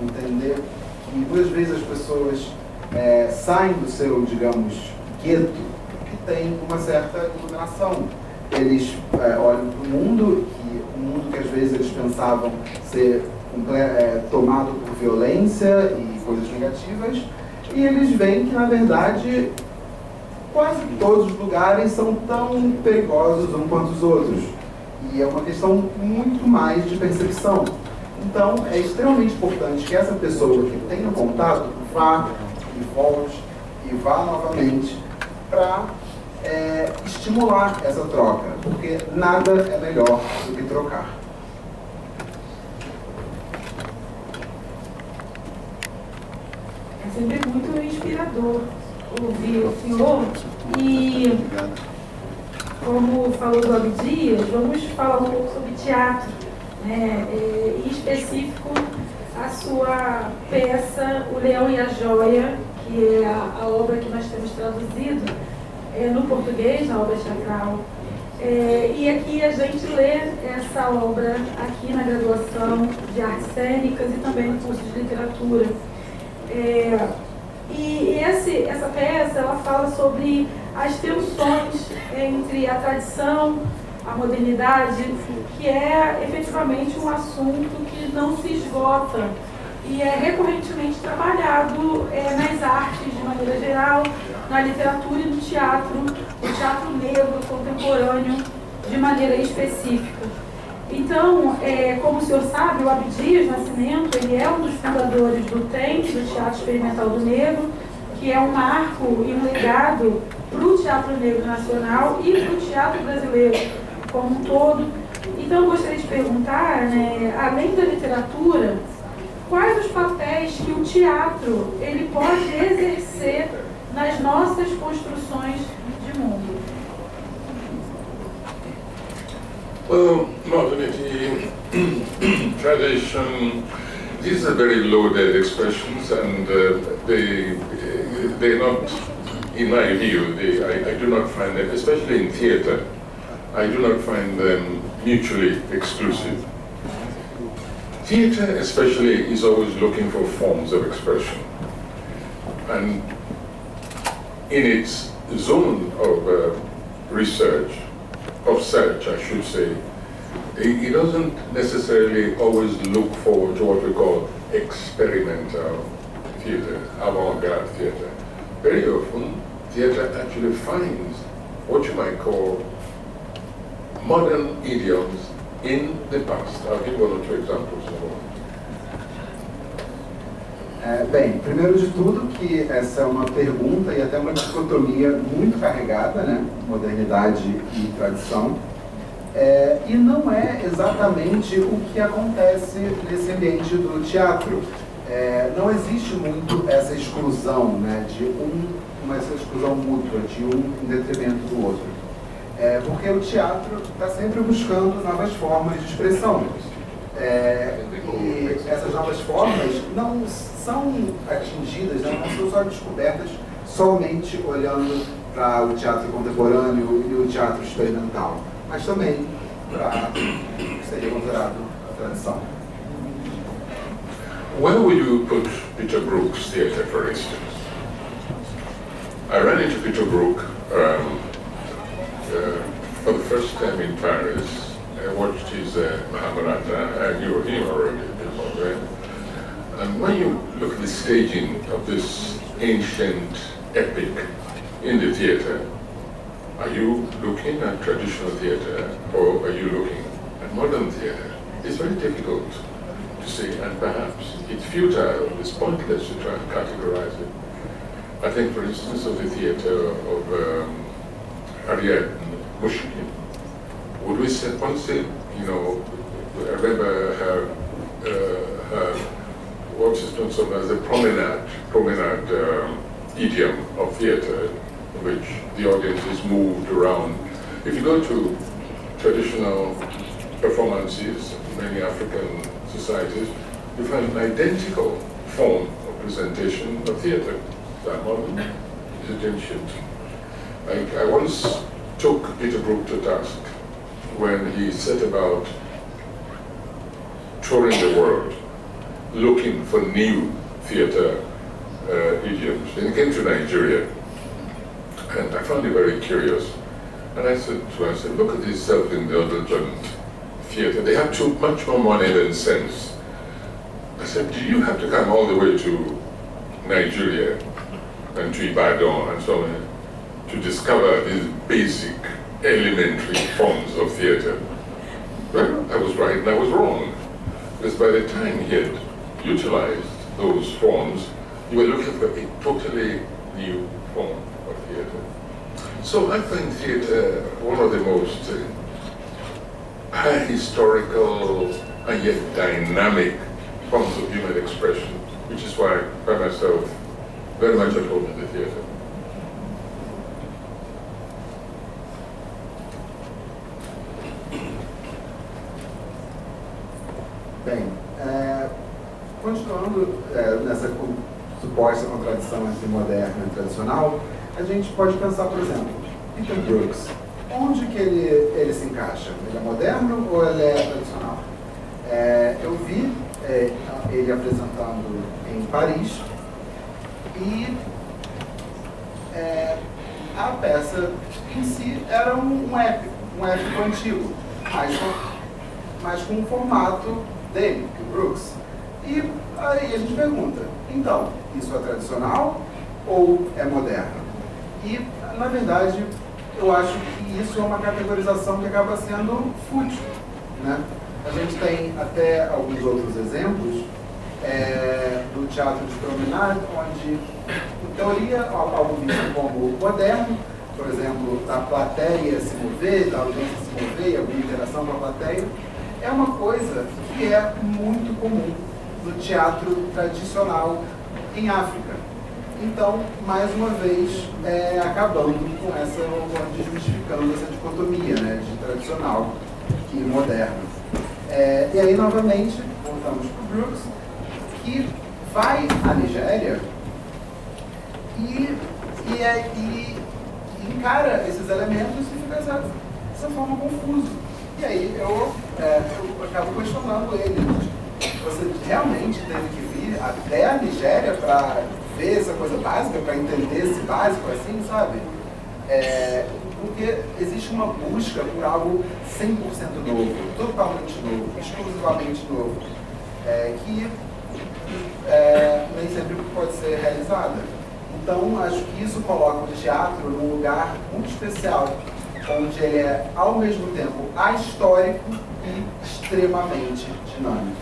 entender que muitas vezes as pessoas saem do seu, digamos, gueto, que tem uma certa iluminação. Eles olham para o mundo que às vezes eles pensavam ser tomado por violência e coisas negativas, e eles veem que, na verdade, quase todos os lugares são tão perigosos uns quanto os outros. E é uma questão muito mais de percepção. Então, é extremamente importante que essa pessoa que tenha contato vá e volte e vá novamente para estimular essa troca, porque nada é melhor do que trocar. É sempre muito inspirador ouvir o senhor e, como falou do Abdias, vamos falar um pouco sobre teatro, né? Em específico a sua peça O Leão e a Joia, que é a obra que nós temos traduzido no português, na obra teatral. E aqui a gente lê essa obra aqui na graduação de artes cênicas e também no curso de literatura. Essa peça, ela fala sobre as tensões entre a tradição, a modernidade, que é efetivamente um assunto que não se esgota e é recorrentemente trabalhado nas artes de maneira geral, na literatura e no teatro, o teatro negro contemporâneo de maneira específica. Então, como o senhor sabe, o Abdias Nascimento, ele é um dos fundadores do TEM, do Teatro Experimental do Negro, que é um marco e um legado para o teatro negro nacional e para o teatro brasileiro como um todo. Então, eu gostaria de perguntar, né, além da literatura, quais os papéis que o teatro ele pode exercer nas nossas construções de mundo? Well, modernity, tradition, these are very loaded expressions, and they're not, in my view, I do not find them, especially in theater, I do not find them mutually exclusive. Theater especially is always looking for forms of expression, and in its zone of research, of search I should say, it doesn't necessarily always look forward to what we call experimental theater, avant-garde theater. Very often, theater actually finds what you might call modern idioms in the past. I'll give one or two examples in a moment. Bem, primeiro de tudo que essa é uma pergunta e até uma dicotomia muito carregada, né? Modernidade e tradição. E não é exatamente o que acontece nesse ambiente do teatro. Não existe muito essa exclusão, né? Essa exclusão mútua, de um em detrimento do outro. Porque o teatro está sempre buscando novas formas de expressão. E essas novas formas não são atingidas, né, não são só descobertas somente olhando para o teatro contemporâneo e o teatro experimental, mas também para o que seria considerado a tradição. Where would you put Peter Brook's theatre, for instance? I ran into Peter Brook for the first time in Paris. I watched his Mahabharata. I knew him already before then. And when you look at the staging of this ancient epic in the theatre, are you looking at traditional theatre or are you looking at modern theatre? It's very difficult to say, and perhaps it's futile, it's pointless to try and categorize it. I think, for instance, of the theatre of Ariadne Pushkin. Would we say, you know, I remember her what's it known as the promenade idiom of theatre, in which the audience is moved around. If you go to traditional performances in many African societies, you find an identical form of presentation of theatre. Is that modern? Is it ancient? I once took Peter Brook to task when he set about touring the world, looking for new theatre idioms. And he came to Nigeria, and I found it very curious. And I said to him, look at this self-indulgent theatre. They have too much more money than sense. I said, do you have to come all the way to Nigeria and to Ibadan and so on to discover these basic elementary forms of theatre? Well, I was right and I was wrong. Because by the time he had utilized those forms, you were looking for a totally new form of theatre. So I find theatre one of the most high historical and yet dynamic forms of human expression, which is why I find myself very much at home in the theatre. Bem, continuando nessa suposta contradição entre moderno e tradicional, a gente pode pensar, por exemplo, Peter Brooks. Onde que ele se encaixa? Ele é moderno ou ele é tradicional? Eu vi ele apresentando em Paris e a peça em si era um épico antigo, mas com o formato dele, do Brooks. E aí a gente pergunta, então, isso é tradicional ou é moderno? E, na verdade, eu acho que isso é uma categorização que acaba sendo fútil, né? A gente tem até alguns outros exemplos do teatro de promenade, onde, em teoria, algo visto como moderno, por exemplo, da plateia se mover, da audiência se mover, alguma interação com a plateia, é uma coisa que é muito comum no teatro tradicional em África. Então, mais uma vez, acabando com essa, ou desmistificando essa dicotomia, né, de tradicional e moderno. E aí, novamente, voltamos para o Brooks, que vai à Nigéria e encara esses elementos e fica dessa forma confuso. E aí eu acabo questionando ele. Você realmente teve que vir até a Nigéria para ver essa coisa básica, para entender esse básico assim, sabe? Porque existe uma busca por algo 100% novo, totalmente novo, exclusivamente novo, que nem sempre pode ser realizada. Então, acho que isso coloca o teatro num lugar muito especial, onde ele é, ao mesmo tempo, ahistórico e extremamente dinâmico.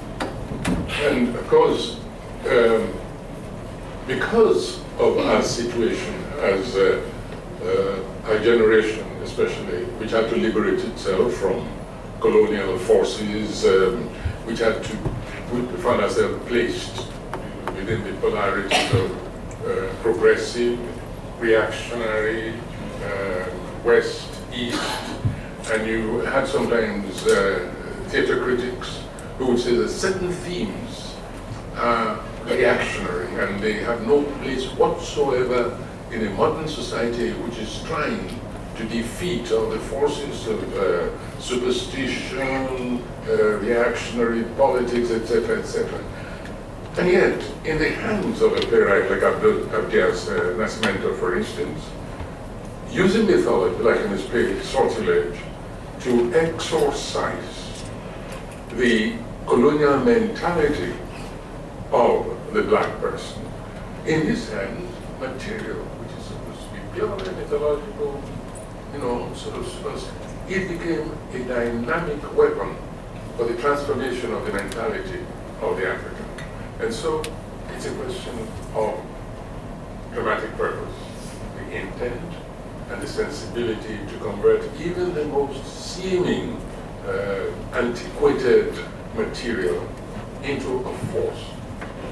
And of course, because of our situation as a generation, especially, which had to liberate itself from colonial forces, which had to find ourselves placed within the polarities of progressive, reactionary, West, East, and you had sometimes theatre critics who would say that certain themes are reactionary and they have no place whatsoever in a modern society which is trying to defeat all the forces of superstition, reactionary politics, etc., etc. And yet, in the hands of a playwright like Abdias Nascimento, for instance, using mythology, like in his play Sortilege, to exorcise the colonial mentality of the black person, in his hands, material, which is supposed to be purely mythological, sort of, it became a dynamic weapon for the transformation of the mentality of the African. And so, it's a question of dramatic purpose, the intent, and the sensibility to convert even the most seeming antiquated material into a force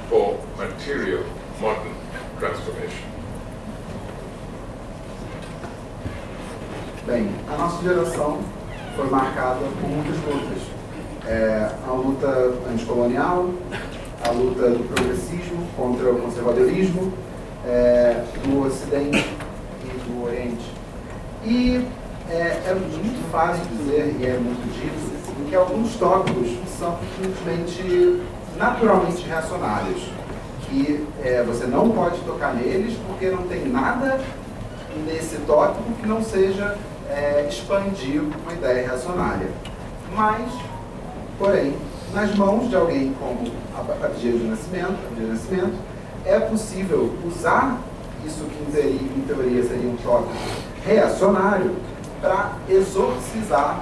for material modern transformation. Bem, a nossa geração foi marcada por muitas lutas. A luta anticolonial, a luta do progressismo contra o conservadorismo, do Ocidente e do Oriente. E é muito fácil dizer, e é muito dito, que alguns tópicos são simplesmente naturalmente reacionários, que você não pode tocar neles porque não tem nada nesse tópico que não seja expandir uma ideia reacionária. Mas, porém, nas mãos de alguém como Abdias Nascimento, é possível usar isso que em teoria seria um tópico reacionário para exorcizar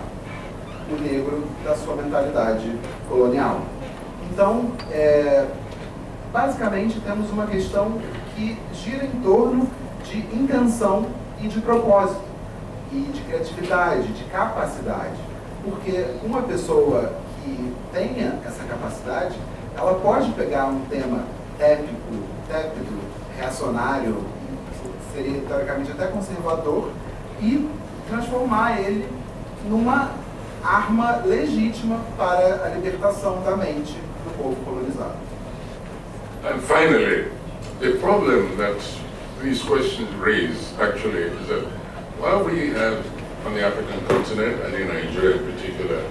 o negro da sua mentalidade colonial. Então, basicamente, temos uma questão que gira em torno de intenção e de propósito, e de criatividade, de capacidade. Porque uma pessoa que tenha essa capacidade, ela pode pegar um tema tépico, reacionário, seria teoricamente até conservador, e transformar ele numa arma legítima para a libertação da mente do povo colonizado. And finally, the problem that these questions raise actually is that while we have on the African continent and in Nigeria in particular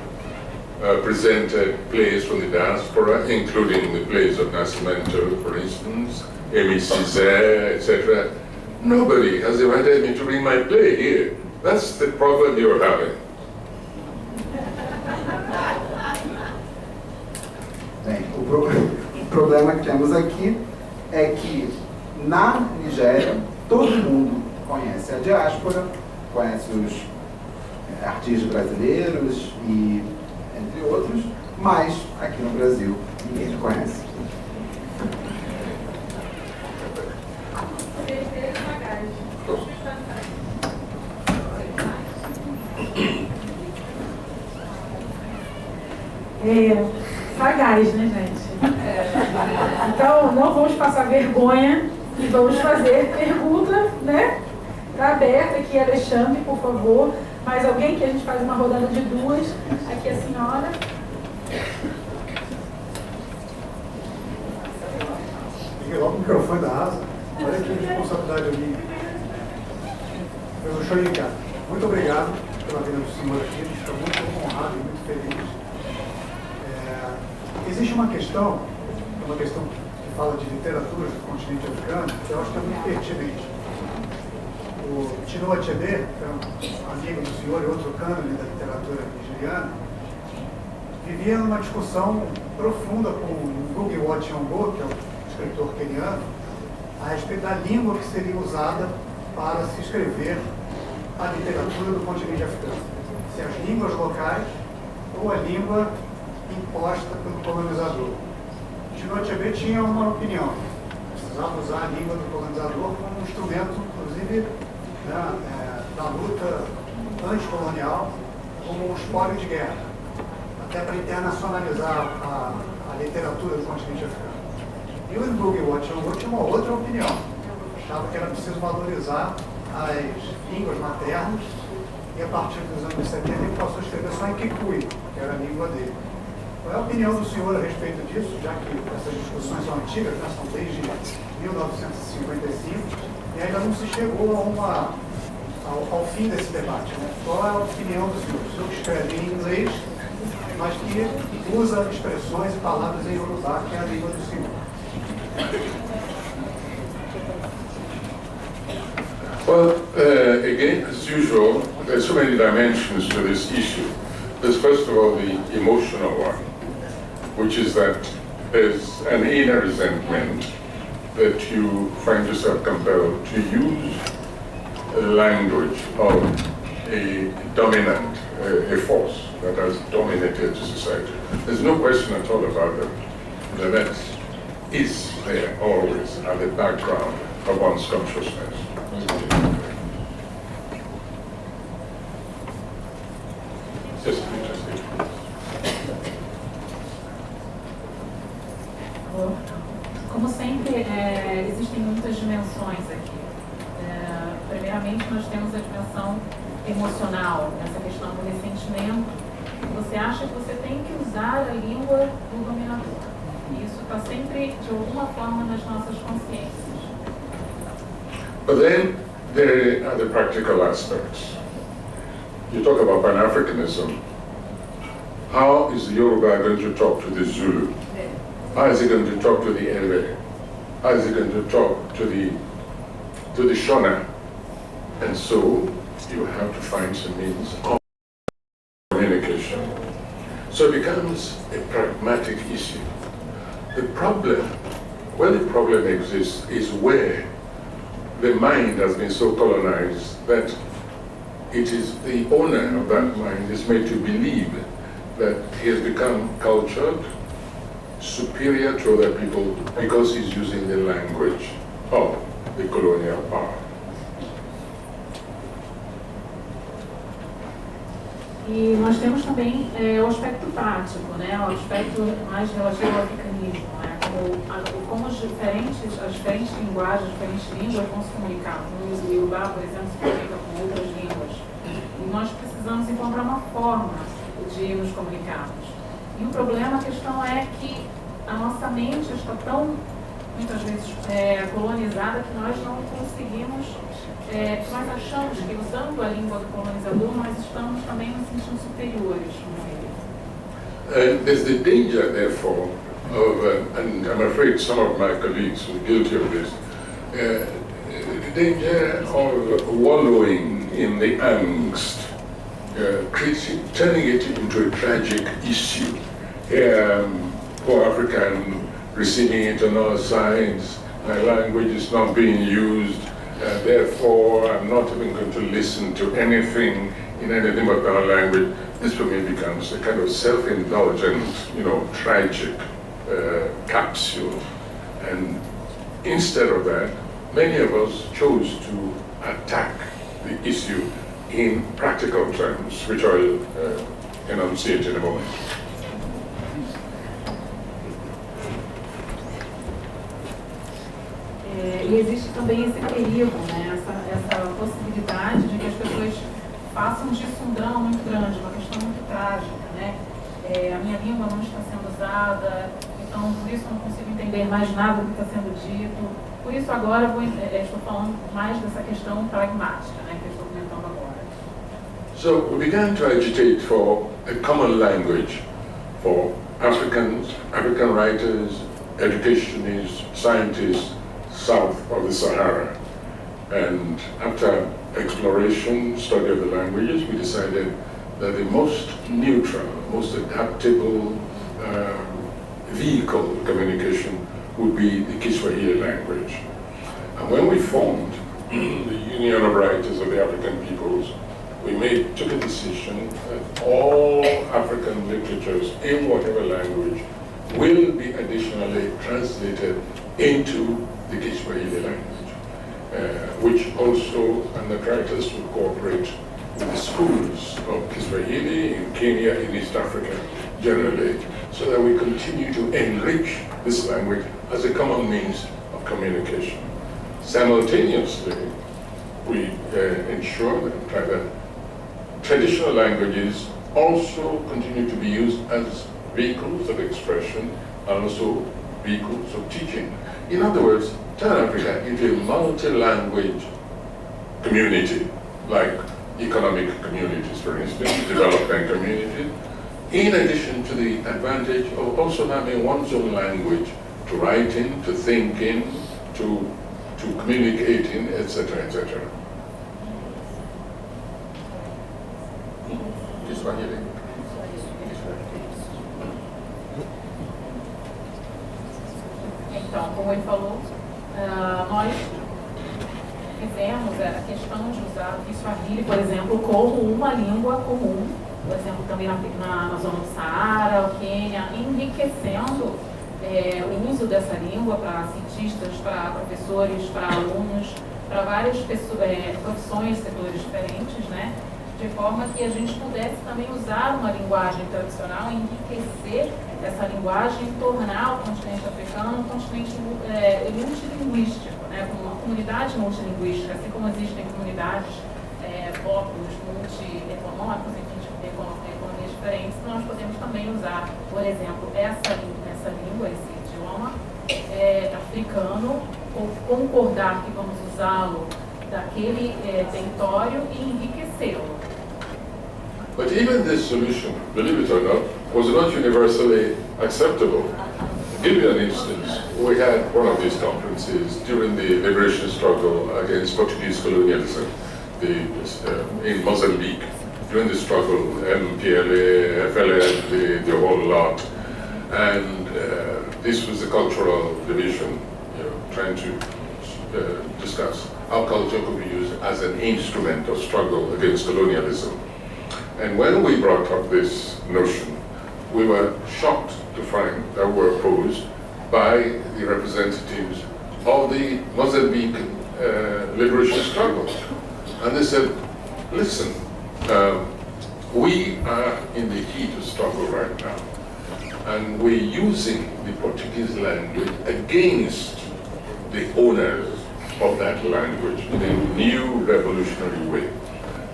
presented plays from the diaspora, including the plays of Nascimento, for instance, Aimé Césaire, etc., nobody has invited me to read my play here. That's the problem you're having. Bem, o problema que temos aqui é que na Nigéria todo mundo conhece a diáspora, conhece os artistas brasileiros e entre outros, mas aqui no Brasil ninguém conhece. Sagaz, né, gente? Então, não vamos passar vergonha e vamos fazer pergunta, né? Está aberta aqui, Alexandre, por favor. Mais alguém que a gente faz uma rodada de duas. Aqui a senhora. Liguei logo o microfone da Asa. Olha que responsabilidade minha. Professor Ricardo, muito obrigado pela vinda do senhor aqui. Estou muito honrado e muito feliz. Existe uma questão que fala de literatura do continente africano, que eu acho que é muito pertinente. O Chinua Achebe, que é um amigo do senhor e outro cânone da literatura nigeriana, vivia numa discussão profunda com Ngugi wa Thiong'o, que é o escritor queniano, a respeito da língua que seria usada para se escrever a literatura do continente africano. Se as línguas locais ou a língua imposta pelo colonizador. Chinua Achebe tinha uma opinião. Precisava usar a língua do colonizador como um instrumento, inclusive, da luta anticolonial, como um espólio de guerra, até para internacionalizar a literatura do continente africano. E o Ngugi wa Thiong'o tinha uma outra opinião. Achava que era preciso valorizar as línguas maternas e a partir dos anos 70 ele passou a escrever só em Kikui, que era a língua dele. Qual é a opinião do senhor a respeito disso, já que essas discussões são antigas, né? São desde 1955, e ainda não se chegou ao fim desse debate, né? Qual é a opinião do senhor? O senhor que escreve em inglês, mas que usa expressões e palavras em Yorubá, que é a língua do senhor. Well, again, as usual, there's so many dimensions to this issue. There's first of all the emotional one, which is that there's an inner resentment that you find yourself compelled to use a language of a dominant, a force that has dominated society. There's no question at all about that. That is there always at the background of one's consciousness. Just interesting. Como sempre, existem muitas dimensões aqui. Primeiramente, nós temos a dimensão emocional, essa questão do ressentimento. Você acha que você tem que usar a língua do dominador. E isso está sempre, de alguma forma, nas nossas consciências. But then there are the practical aspects. You talk about Pan-Africanism. How is the Yoruba going to talk to the Zulu? How is he going to talk to the Ewe? How is he going to talk to the Shona? And so you have to find some means of communication. So it becomes a pragmatic issue. The problem, where the problem exists, is where the mind has been so colonized that it is the owner of that mind is made to believe that he has become cultured, superior to other people because he's using the language of the colonial power. E nós temos também o aspecto prático, né? O aspecto mais relativo ao africanismo, né? Como as diferentes linguagens, as diferentes línguas vão se comunicar. O Yorubá, por exemplo, se comunica com outras línguas. E nós precisamos encontrar uma forma de nos comunicarmos. E o problema, a questão é que a nossa mente está tão, muitas vezes, colonizada que nós não conseguimos. Nós achamos que usando a língua do colonizador nós estamos também nos sentindo superiores com ele. There's the danger, therefore, of, and I'm afraid some of my colleagues were guilty of this, the danger of wallowing in the angst, turning it into a tragic issue. Poor African receiving internal signs, my language is not being used, therefore I'm not even going to listen to anything in anything but our language. This for me becomes a kind of self-indulgent, tragic capsule. And instead of that, many of us chose to attack the issue in practical terms, which I'll enunciate in a moment. E existe também esse perigo, né? essa possibilidade de que as pessoas façam disso um drama muito grande, uma questão muito trágica, né? A minha língua não está sendo usada, então por isso eu não consigo entender mais nada do que está sendo dito. Por isso agora estou falando mais dessa questão pragmática, né? Que eu estou comentando agora. So we began to agitate for a common language for Africans, African writers, educationists, scientists, south of the Sahara. And after exploration, study of the languages, we decided that the most neutral, most adaptable vehicle of communication would be the Kiswahili language. And when we formed the Union of Writers of the African Peoples, we took a decision that all African literatures in whatever language will be additionally translated into the Kiswahili language, which also, and the writers will cooperate with the schools of Kiswahili in Kenya, in East Africa generally, so that we continue to enrich this language as a common means of communication. Simultaneously, we ensure that traditional languages also continue to be used as vehicles of expression and also vehicles of teaching. In other words, turn Africa into a multi-language community, like economic communities, for instance, development communities, in addition to the advantage of also having one's own language to write in, to think in, to communicate in, etc., etc. Kiswahili. Então, como ele falou, nós fizemos a questão de usar o Kiswahili, por exemplo, como uma língua comum, por exemplo, também na zona do Saara, o Quênia, enriquecendo o uso dessa língua para cientistas, para professores, para alunos, para várias profissões, setores diferentes, né? De forma que a gente pudesse também usar uma linguagem tradicional, enriquecer essa linguagem, tornar o continente africano um continente multilinguístico, né? Uma comunidade multilinguística, assim como existem comunidades, blocos multi-econômicos, enfim, economias diferentes, nós podemos também usar, por exemplo, essa língua, esse idioma africano, ou concordar que vamos usá-lo daquele território e enriquecê-lo. But even this solution, believe it or not, was not universally acceptable. To give you an instance, we had one of these conferences during the liberation struggle against Portuguese colonialism in Mozambique. During the struggle, MPLA, FLN, the whole lot. And this was the cultural division, trying to discuss how culture could be used as an instrument of struggle against colonialism. And when we brought up this notion, we were shocked to find that we were opposed by the representatives of the Mozambique liberation struggle. And they said, listen, we are in the heat of struggle right now, and we're using the Portuguese language against the owners of that language in a new revolutionary way.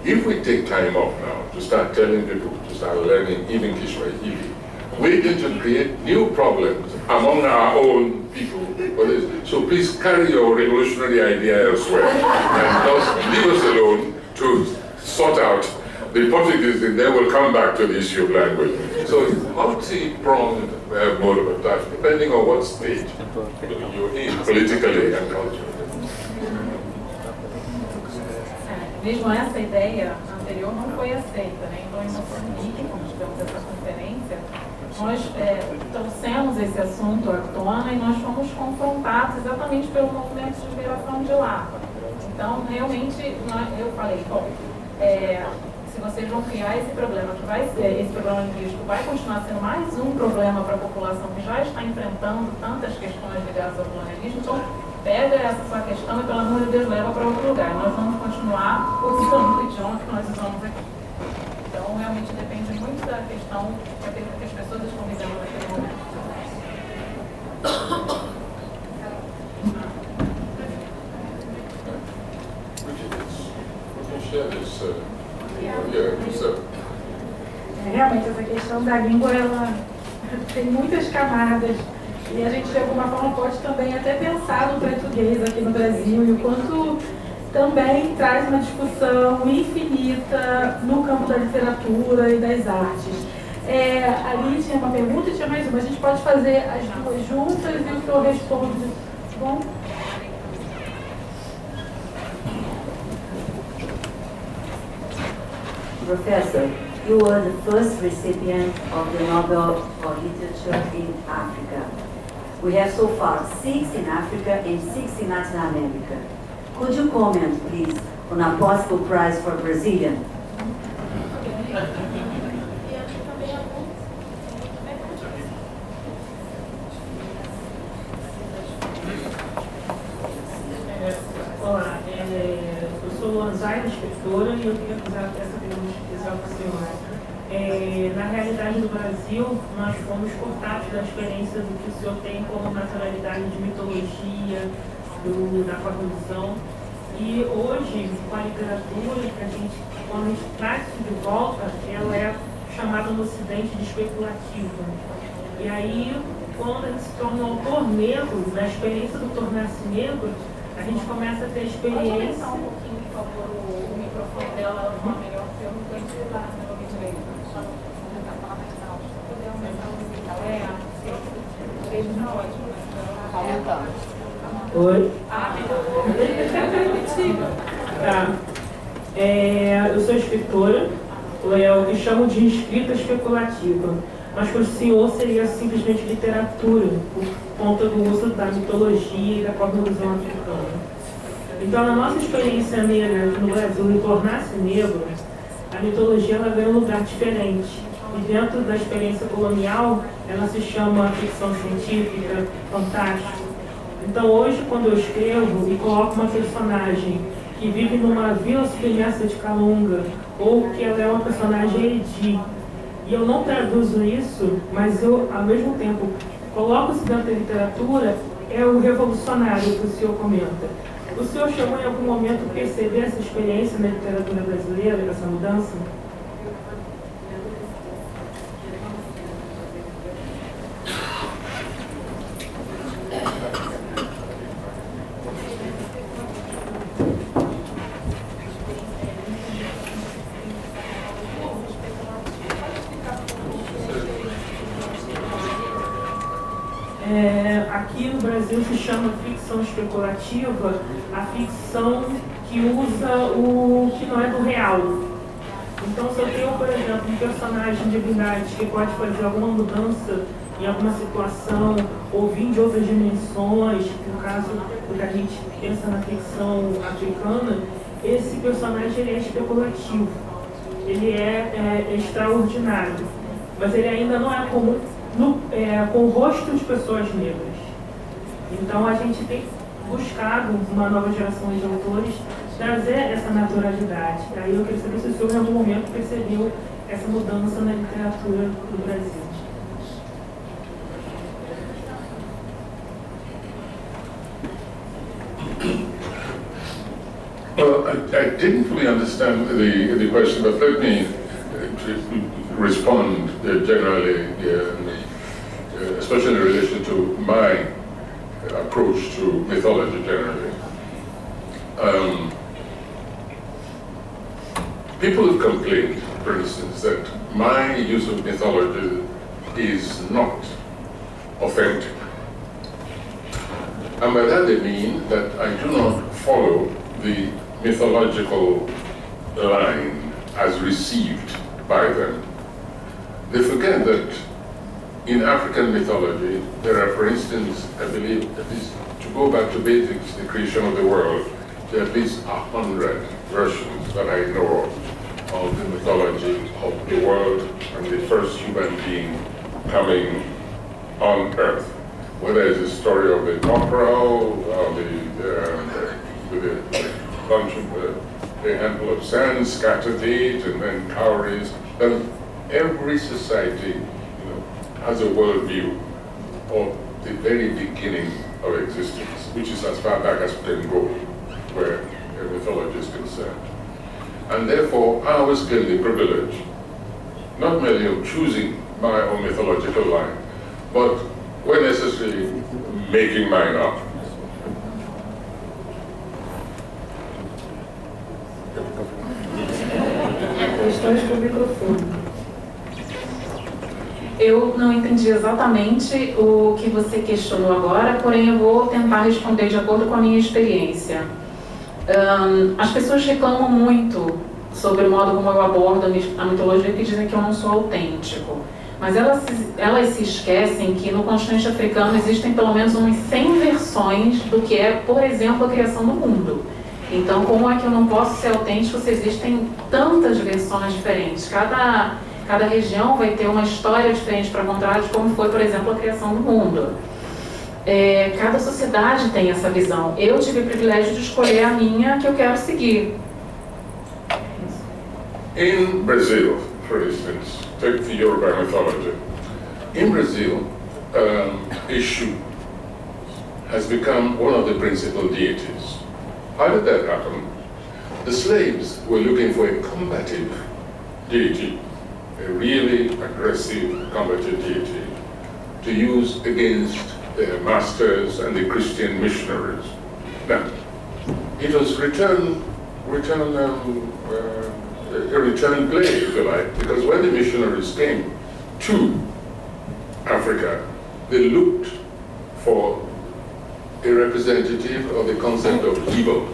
If we take time off now to start telling people to start learning even Kiswahili, we're going to create new problems among our own people for this. So please carry your revolutionary idea elsewhere and just leave us alone to sort out the Portuguese, and then we'll come back to the issue of language. So it's multi-pronged mode of attack, depending on what stage you're in, politically and culturally. Mesmo essa ideia anterior não foi aceita, né? Então, em Moçambique, quando tivemos essa conferência, nós trouxemos esse assunto à tona e nós fomos confrontados exatamente pelo movimento de liberação de lá. Então, realmente, eu falei, bom, se vocês vão criar esse problema, esse problema linguístico vai continuar sendo mais um problema para a população que já está enfrentando tantas questões ligadas ao colonialismo, então pega essa sua questão e, pelo amor de Deus, leva para outro lugar. Nós vamos continuar usando o idioma que nós usamos aqui. Então, realmente depende muito da questão que as pessoas estão vivendo naquele momento. Realmente, essa questão da língua, ela tem muitas camadas. E a gente, de alguma forma, pode também até pensar no português aqui no Brasil e o quanto também traz uma discussão infinita no campo da literatura e das artes. Ali tinha uma pergunta e tinha mais uma. A gente pode fazer as duas juntas e o que eu respondo. Tá bom? Professor, you were the first recipient of the Nobel for Literature in Africa. We have so far 6 in Africa and 6 in Latin America. Could you comment, please, on a possible prize for Brazilian? Olá, eu sou Anzaira, escritora, e eu queria fazer essa pergunta para o senhor. Na realidade do Brasil, nós fomos cortados da experiência do que o senhor tem como naturalidade de mitologia, da cosmovisão. E hoje, com a literatura, quando a gente traz isso de volta, ela é chamada no Ocidente de especulativa. E aí, quando a gente se torna um autor negro, na experiência do tornar-se negro, a gente começa a ter experiência. Pode aumentar um pouquinho, por favor, o microfone dela, uma melhor, porque eu não estou entendendo no meu direito. Só tentar falar mais alto. Poder aumentar o microfone. Beijo na ótima. Aumentando. Oi? Ah, melhor. Tá. Eu sou escritora, o que chamo de escrita especulativa, mas para o senhor seria simplesmente literatura, por conta do uso da mitologia e da cosmovisão africana. Então, na nossa experiência negra no Brasil, em tornar-se negro, a mitologia ela ganha um lugar diferente. E dentro da experiência colonial, ela se chama ficção científica, fantástico. Então, hoje, quando eu escrevo e coloco uma personagem que vive numa vila submersa de Calunga, ou que ela é uma personagem Edi, e eu não traduzo isso, mas eu, ao mesmo tempo, coloco isso dentro da literatura, é o revolucionário que o senhor comenta. O senhor chegou em algum momento a perceber essa experiência na literatura brasileira, essa mudança? Aqui no Brasil se chama ficção especulativa a ficção que usa o que não é do real. Então, se eu tenho, por exemplo, um personagem de divindade que pode fazer alguma mudança em alguma situação, ou vir de outras dimensões, no caso do que a gente pensa na ficção africana, esse personagem ele é especulativo, ele é extraordinário, mas ele ainda não é comum com o rosto de pessoas negras. Então a gente tem buscado uma nova geração de autores trazer essa naturalidade. Aí eu queria saber se o senhor em algum momento percebeu essa mudança na literatura do Brasil. Well, I didn't fully understand the question, but let me respond generally, especially in relation to my approach to mythology generally. People have complained, for instance, that my use of mythology is not authentic. And by that they mean that I do not follow the mythological line as received by them. They forget that in African mythology, there are, for instance, I believe, at least to go back to basics, the creation of the world, there are at least 100 versions that I know of the mythology of the world and the first human being coming on Earth. Whether it's the story of the cockerel, with a bunch of a handful of sand scattered it, and then cowries. And every society, has a worldview of the very beginning of existence, which is as far back as we can go, where a mythology is concerned. And therefore, I was given the privilege, not merely of choosing my own mythological line, but when necessary, making mine up. Questões com o microfone. Eu não entendi exatamente o que você questionou agora, porém eu vou tentar responder de acordo com a minha experiência. As pessoas reclamam muito sobre o modo como eu abordo a mitologia, que dizem que eu não sou autêntico. mas elas se esquecem que no continente africano existem pelo menos umas 100 versões do que é, por exemplo, a criação do mundo. Então, como é que eu não posso ser autêntico se existem tantas versões diferentes? Cada região vai ter uma história diferente para contar de como foi, por exemplo, a criação do mundo. Cada sociedade tem essa visão. Eu tive o privilégio de escolher a minha que eu quero seguir. In Brazil, for instance, take the Yoruba mythology. In Brazil, Exu has become one of the principal deities. How did that happen? The slaves were looking for a combative deity, a really aggressive combative deity, to use against their masters and the Christian missionaries. Now, it was a return play, if you like, because when the missionaries came to Africa, they looked for a representative of the concept of evil.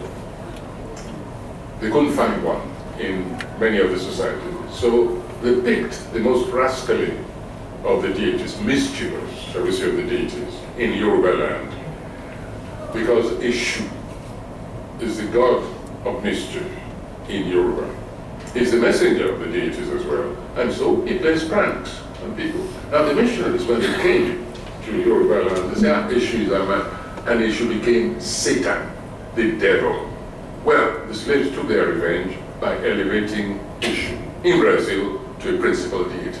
They couldn't find one in many of the societies. So they picked the most rascally of the deities, mischievous, shall we say, of the deities in Yoruba land. Because Eshu is the god of mischief in Yoruba. He's the messenger of the deities as well. And so he plays pranks on people. Now the missionaries, when they came to Yoruba land, they said, Eshu is our man. And Eshu became Satan, the devil. Well, the slaves took their revenge by elevating Eshu in Brazil to a principal deity.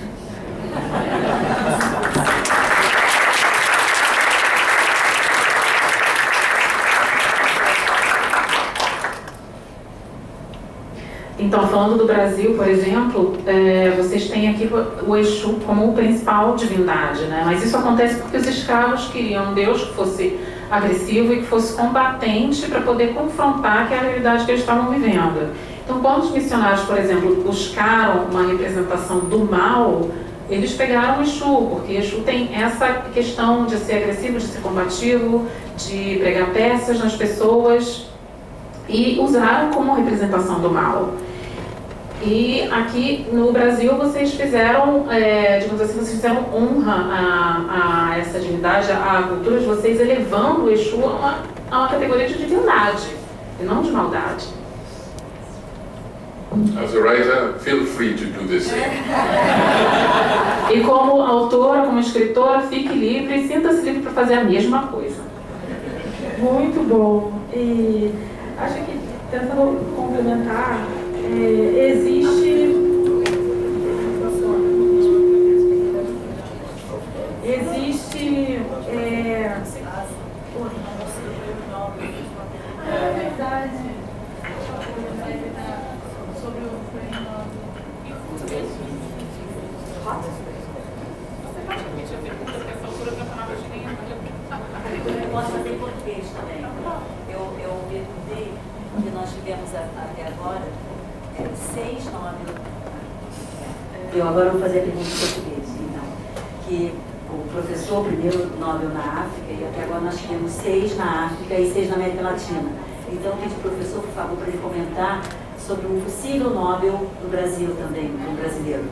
Então, falando do Brasil, por exemplo, vocês têm aqui o Exu como o principal divindade, né? Mas isso acontece porque os escravos queriam um Deus que fosse agressivo e que fosse combatente para poder confrontar aquela realidade que eles estavam vivendo. Então, quando os missionários, por exemplo, buscaram uma representação do mal, eles pegaram o Exu, porque Exu tem essa questão de ser agressivo, de ser combativo, de pregar peças nas pessoas, e usaram como representação do mal. E aqui no Brasil vocês fizeram, digamos assim, vocês fizeram honra a essa divindade, a cultura de vocês, elevando o Exu a uma categoria de divindade, e não de maldade. As a writer, feel free to do the same. E como autora, como escritora, fique livre e sinta-se livre para fazer a mesma coisa. Muito bom. E acho que, tentando complementar, existe verdade. Sobre o Eu posso fazer em português também. Eu perguntei, que nós tivemos até agora 6 Nobel. Eu agora vou fazer a pergunta em português, então. Que o professor, primeiro Nobel na África, e até agora nós tivemos 6 na África e 6 na América Latina. Então, eu pedi ao professor, por favor, para ele comentar sobre um possível Nobel do Brasil também, do brasileiro.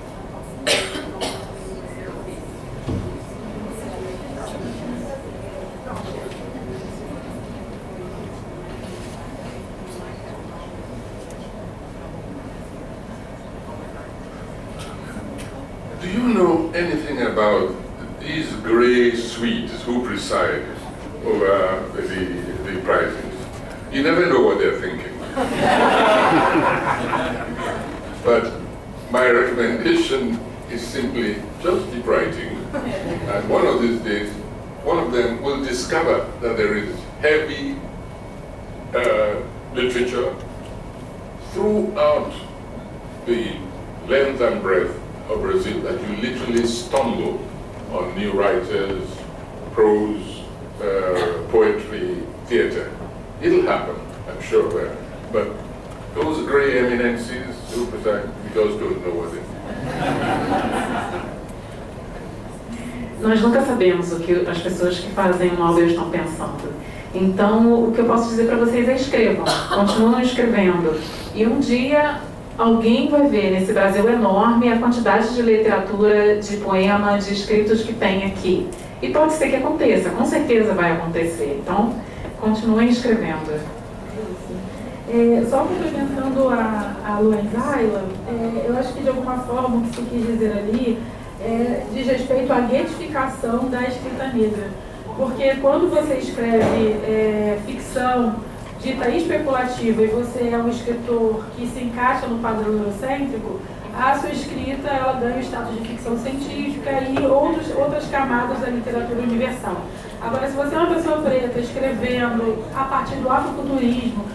Do you know anything about these grey Swedes who preside over the prizes? You never know what they're thinking. But my recommendation is simply just keep writing. And one of these days, one of them will discover that there is heavy literature throughout the length and breadth of Brazil, that you literally stumble on new writers, prose, poetry, theater. It'll happen, I'm sure of that. But those grey eminences who preside, we just don't know what they do. Nós nunca sabemos o que as pessoas que fazem o Nobel estão pensando. Então, o que eu posso dizer para vocês é escrevam, continuem escrevendo. E um dia alguém vai ver nesse Brasil enorme a quantidade de literatura, de poema, de escritos que tem aqui. E pode ser que aconteça, com certeza vai acontecer. Então, continuem escrevendo. Só complementando a Luan Zayla, eu acho que de alguma forma o que se quis dizer ali diz respeito à guetificação da escrita negra. Porque quando você escreve ficção dita especulativa e você é um escritor que se encaixa no padrão eurocêntrico, a sua escrita ela ganha o status de ficção científica e outras camadas da literatura universal. Agora, se você é uma pessoa preta escrevendo a partir do afrofuturismo,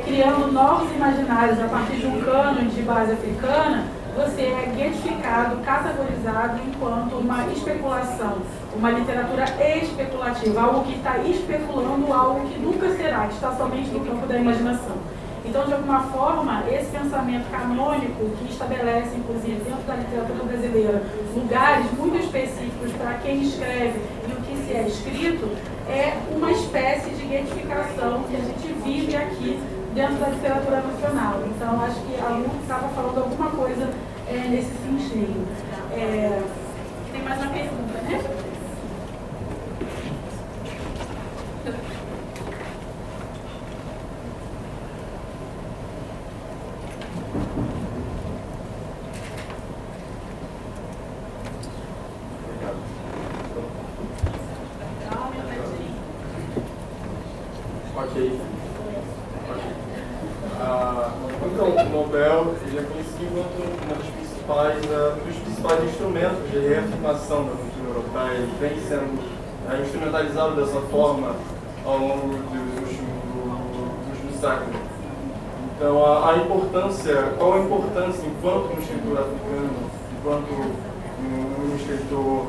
criando novos imaginários a partir de um cânone de base africana, você é guetificado, categorizado enquanto uma especulação, uma literatura especulativa, algo que está especulando algo que nunca será, que está somente no campo da imaginação. Então, de alguma forma, esse pensamento canônico que estabelece, inclusive, dentro da literatura brasileira, lugares muito específicos para quem escreve e o que se é escrito, é uma espécie de guetificação que a gente vive aqui dentro da literatura nacional. Então, acho que a Lu estava falando alguma coisa nesse sentido. Tem mais uma pergunta, né? Ok. Então, o Nobel ele é conhecido como um dos principais instrumentos de reafirmação da cultura europeia. Ele vem sendo instrumentalizado dessa forma ao longo dos últimos séculos. Então, qual a importância enquanto um escritor africano, enquanto um escritor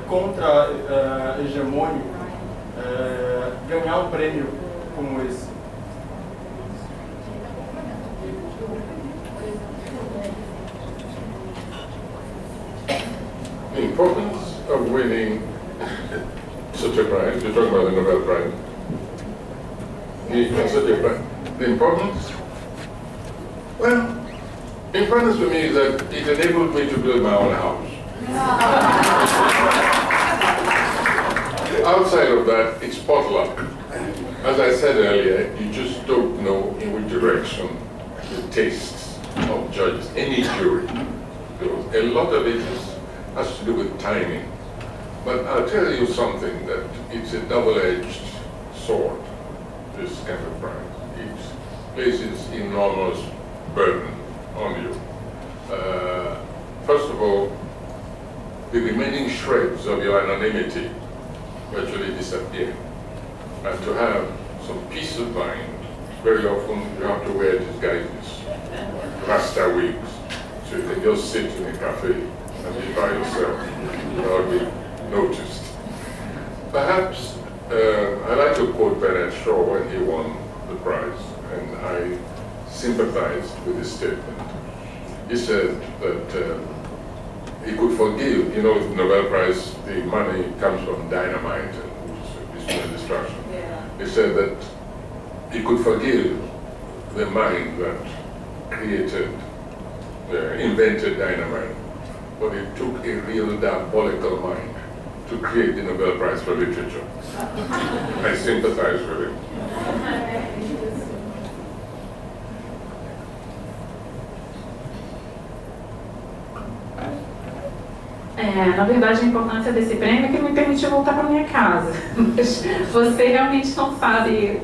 contra-hegemônico, ganhar um prêmio como esse? The importance of winning such a prize, you're talking about the Nobel Prize, the importance, well, importance for me is that it enabled me to build my own house. Outside of that, it's potluck. As I said earlier, you just don't know in which direction the tastes of judges, any jury goes. A lot of it has to do with timing. But I'll tell you something, that it's a double-edged sword, this kind of prize. It places enormous burden on you. First of all, the remaining shreds of your anonymity virtually disappear. And to have some peace of mind, very often you have to wear disguises, rasta wigs, so you can just sit in a cafe and be by yourself without being noticed. Perhaps, I like to quote Bernard Shaw when he won the prize, and I sympathized with his statement. He said that he could forgive, you know, the Nobel Prize, the money comes from dynamite and destruction. Yeah. He said that he could forgive the mind that created, invented dynamite, but it took a real diabolical mind to create the Nobel Prize for Literature. I sympathize with him. Na verdade, a importância desse prêmio é que me permitiu voltar para minha casa. Mas você realmente não sabe...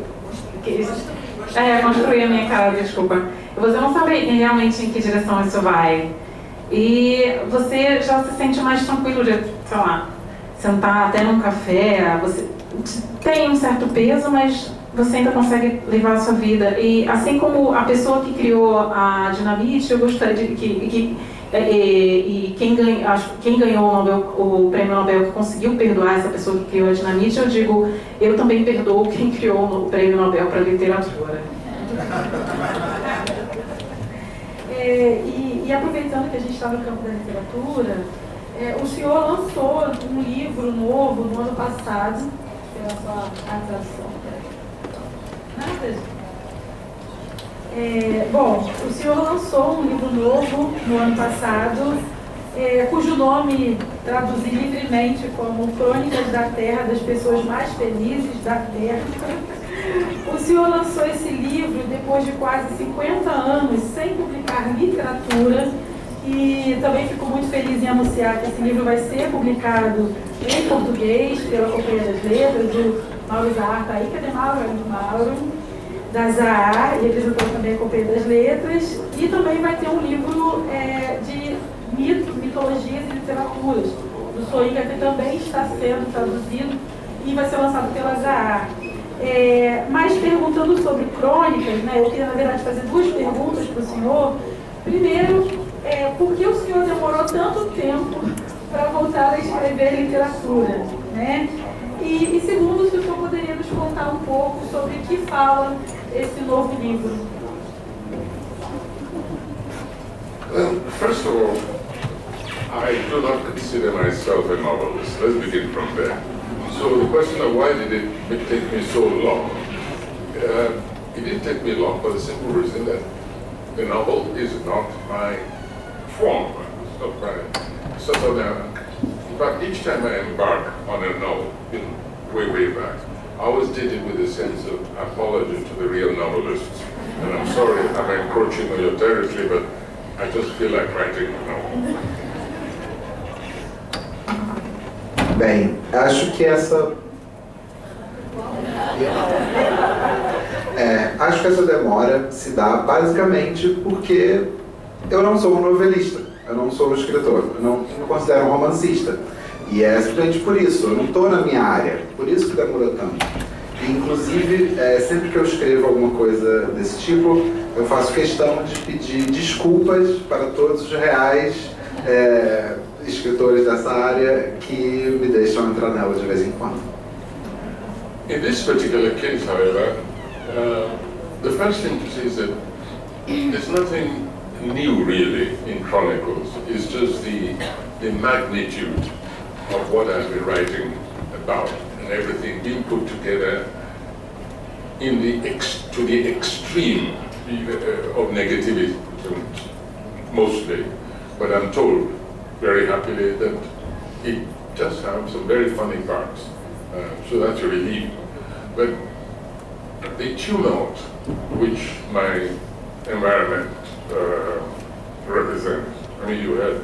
construir a minha casa, desculpa. Você não sabe realmente em que direção isso vai. E você já se sente mais tranquilo de, sei lá, sentar até num café. Você tem um certo peso, mas você ainda consegue levar a sua vida. E assim como a pessoa que criou a dinamite, eu gostaria de que quem ganhou o prêmio Nobel, que conseguiu perdoar essa pessoa que criou a dinamite, eu digo, eu também perdoo quem criou o prêmio Nobel para literatura. E aproveitando que a gente está no campo da literatura, o senhor lançou um livro novo no ano passado, pela sua atração. Nada. Bom, o senhor lançou um livro novo no ano passado, cujo nome traduzir livremente como Crônicas da Terra, das Pessoas Mais Felizes da Terra. O senhor lançou esse livro depois de quase 50 anos sem publicar literatura e também fico muito feliz em anunciar que esse livro vai ser publicado em português pela Companhia das Letras, do Mauro Zahar, tá aí, cadê Mauro? Da Zahar, e representando também a Companhia das Letras, e também vai ter um livro de mitos, mitologias e literaturas, do Soinga, que também está sendo traduzido e vai ser lançado pela Zahar. Mas perguntando sobre crônicas, né, eu queria, na verdade, fazer duas perguntas para o senhor. Primeiro, por que o senhor demorou tanto tempo para voltar a escrever literatura? Né? E segundo, se o senhor poderia nos contar um pouco sobre o que fala esse novo livro. First of all, I do not consider myself a novelist. Let's begin from there. So the question of why did it take me so long? It didn't take me long for the simple reason that the novel is not my form. It's not my sort of. In fact, each time I embark on a novel, way back, I always did it with a sense of apology to the real novelists. And I'm sorry I'm encroaching on your territory, but I just feel like writing a novel. Bem, acho que essa demora se dá basicamente porque eu não sou um novelista, eu não sou um escritor, eu não me considero um romancista. E é simplesmente por isso, eu não estou na minha área, por isso que demorou tanto. E, inclusive, sempre que eu escrevo alguma coisa desse tipo, eu faço questão de pedir desculpas para todos os reais escritores dessa área que me deixam entrar nela de vez em quando. In this particular case, however, the first thing to say is that there's nothing new really in Chronicles. It's just the magnitude of what I've been writing about and everything being put together in to the extreme of negativity, mostly. But I'm told very happily that it does have some very funny parts, so that's a relief. But the tumult which my environment represents, I mean, you had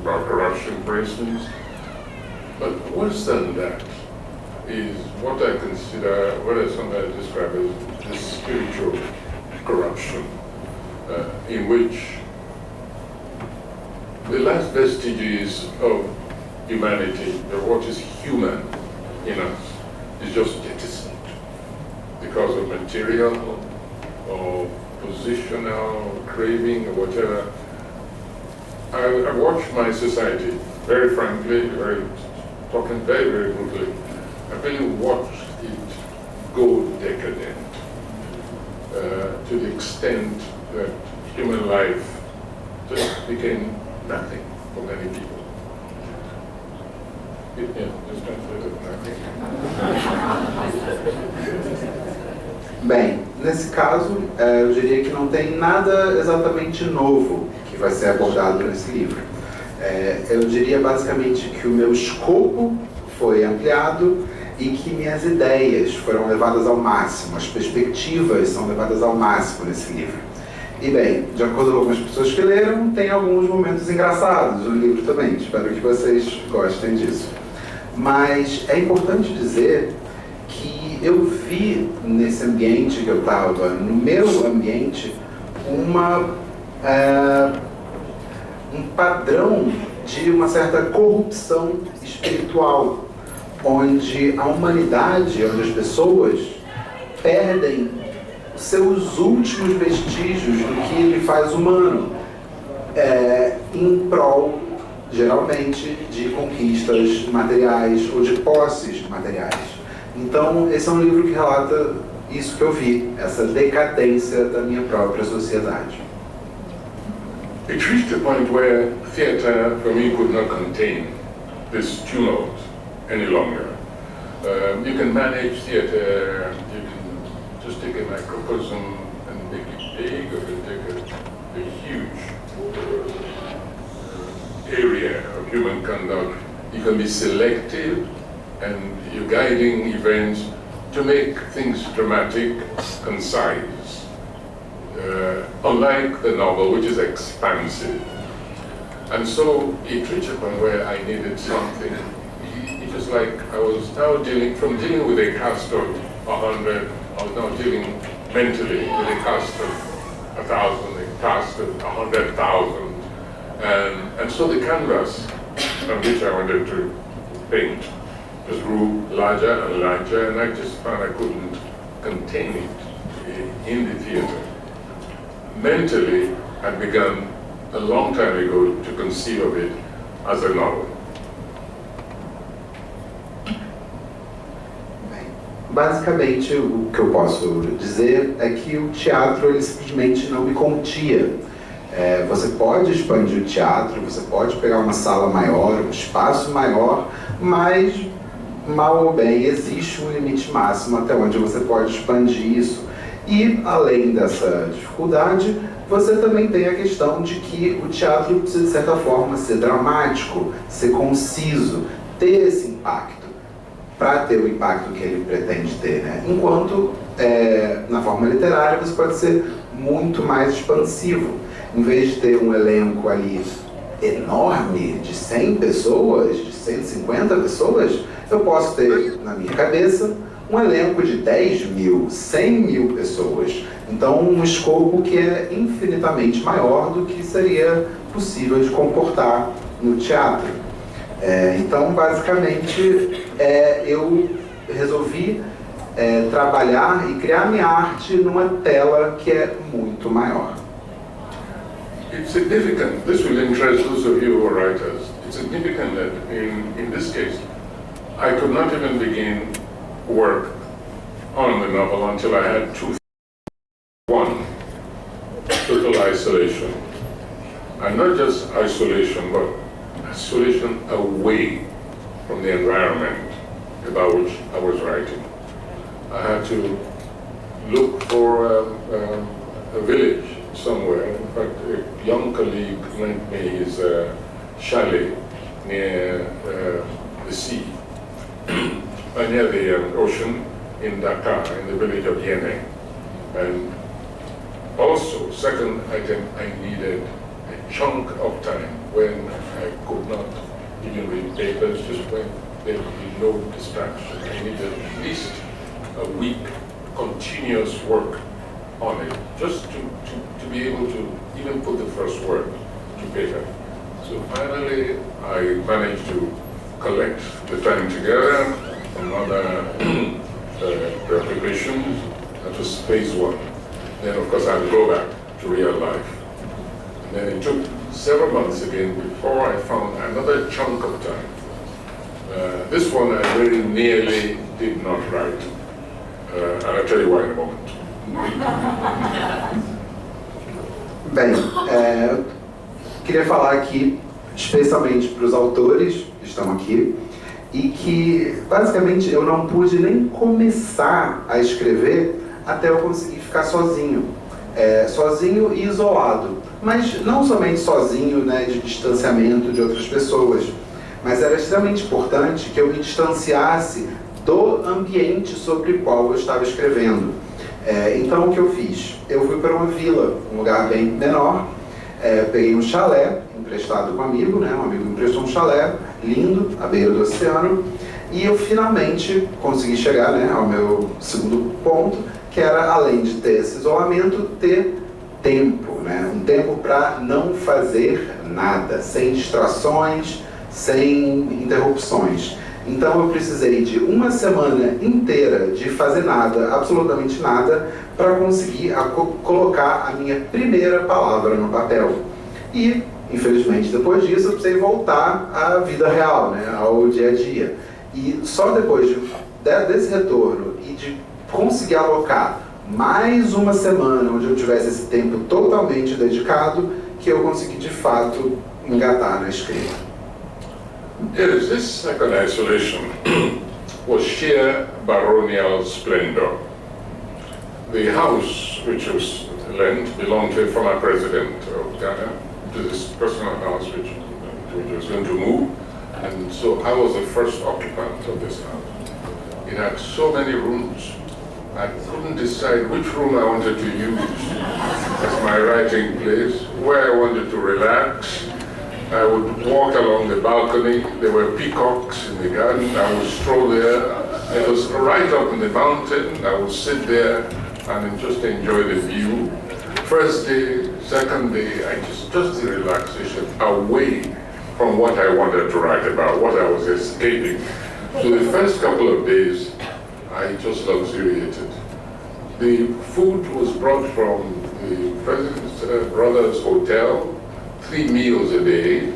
about corruption, for instance, but worse than that is what I consider, what I sometimes describe as the spiritual corruption, in which the last vestiges of humanity, what is human in us, is just jettisoned because of material or positional craving or whatever. I watch my society very frankly, talking very brutally. I really watched it go decadent to the extent that human life just became nothing for many people. Just translated nothing. Bem, nesse caso, eu diria que não tem nada exatamente novo que vai ser abordado nesse livro. Eu diria basicamente que o meu escopo foi ampliado e que minhas ideias foram levadas ao máximo, as perspectivas são levadas ao máximo nesse livro. E bem, de acordo com algumas pessoas que leram, tem alguns momentos engraçados no livro também, espero que vocês gostem disso. Mas é importante dizer que eu vi nesse ambiente que eu estava, no meu ambiente, um padrão de uma certa corrupção espiritual, onde a humanidade, onde as pessoas perdem seus últimos vestígios do que lhe faz humano, em prol, geralmente, de conquistas materiais ou de posses materiais. Então, esse é um livro que relata isso que eu vi, essa decadência da minha própria sociedade. It reached a point where theatre, for me, could not contain this tumult any longer. You can manage theatre, you can just take a microcosm and make it big, or you take a huge area of human conduct. You can be selective, and you're guiding events to make things dramatic, concise. Unlike the novel, which is expansive. And so it reached a point where I needed something. It was like I was now dealing with a cast of 100, I was now dealing mentally with a cast of 1,000, a cast of 100,000. And so the canvas on which I wanted to paint just grew larger and larger, and I just found I couldn't contain it in the theater. Mentally, I began a long time ago to conceive of it as a novel. Basicamente, o que eu posso dizer é que o teatro ele simplesmente não me continha. Você pode expandir o teatro, você pode pegar uma sala maior, um espaço maior, mas, mal ou bem, existe um limite máximo até onde você pode expandir isso. E, além dessa dificuldade, você também tem a questão de que o teatro precisa, de certa forma, ser dramático, ser conciso, ter esse impacto, para ter o impacto que ele pretende ter, né? Enquanto, na forma literária, você pode ser muito mais expansivo. Em vez de ter um elenco ali enorme, de 100 pessoas, de 150 pessoas, eu posso ter, na minha cabeça, um elenco de 10 mil, 100 mil pessoas. Então, um escopo que é infinitamente maior do que seria possível de comportar no teatro. Então, basicamente, eu resolvi trabalhar e criar minha arte numa tela que é muito maior. It's significant, this will interest those of you who are writers, it's significant that in this case, I could not even begin work on the novel until I had two things. One, total isolation. And not just isolation, but isolation away from the environment about which I was writing. I had to look for a village somewhere. In fact, a young colleague lent me his chalet near the sea, near the ocean in Dakar, in the village of Yene. And also, second item, I needed a chunk of time when I could not even read papers, just when there would be no distraction. I needed at least a week continuous work on it, just to be able to even put the first word to paper. So finally, I managed to collect the time together from other preparations. That was phase one. Then, of course, I had to go back to real life. And then it took several months again before I found another chunk of time. This one I very nearly did not write. And I'll tell you why in a moment. Bem, queria falar aqui, especialmente para os autores que estão aqui, e que, basicamente, eu não pude nem começar a escrever até eu conseguir ficar sozinho. Sozinho e isolado. Mas não somente sozinho, né, de distanciamento de outras pessoas, mas era extremamente importante que eu me distanciasse do ambiente sobre o qual eu estava escrevendo. Então, o que eu fiz? Eu fui para uma vila, um lugar bem menor, peguei um chalé, emprestado com um amigo, né? Um amigo me emprestou um chalé lindo, à beira do oceano, e eu finalmente consegui chegar, né, ao meu segundo ponto, que era, além de ter esse isolamento, ter tempo, né? Um tempo para não fazer nada, sem distrações, sem interrupções. Então eu precisei de uma semana inteira de fazer nada, absolutamente nada, para conseguir colocar a minha primeira palavra no papel. E, infelizmente, depois disso eu precisei voltar à vida real, né, ao dia a dia. E só depois desse retorno e de conseguir alocar mais uma semana onde eu tivesse esse tempo totalmente dedicado, que eu consegui, de fato, engatar na escrita. Yes, this second isolation was sheer baronial splendor. the house which was lent belonged to a former president of Ghana, to this personal house which was going to move. And so I was the first occupant of this house. It had so many rooms. I couldn't decide which room I wanted to use as my writing place, where I wanted to relax. I would walk along the balcony. There were peacocks in the garden. I would stroll there. It was right up in the mountain. I would sit there and just enjoy the view. First day, second day, just the relaxation away from what I wanted to write about, what I was escaping. So the first couple of days, I just luxuriated. The food was brought from the President's Brothers Hotel, 3 meals a day,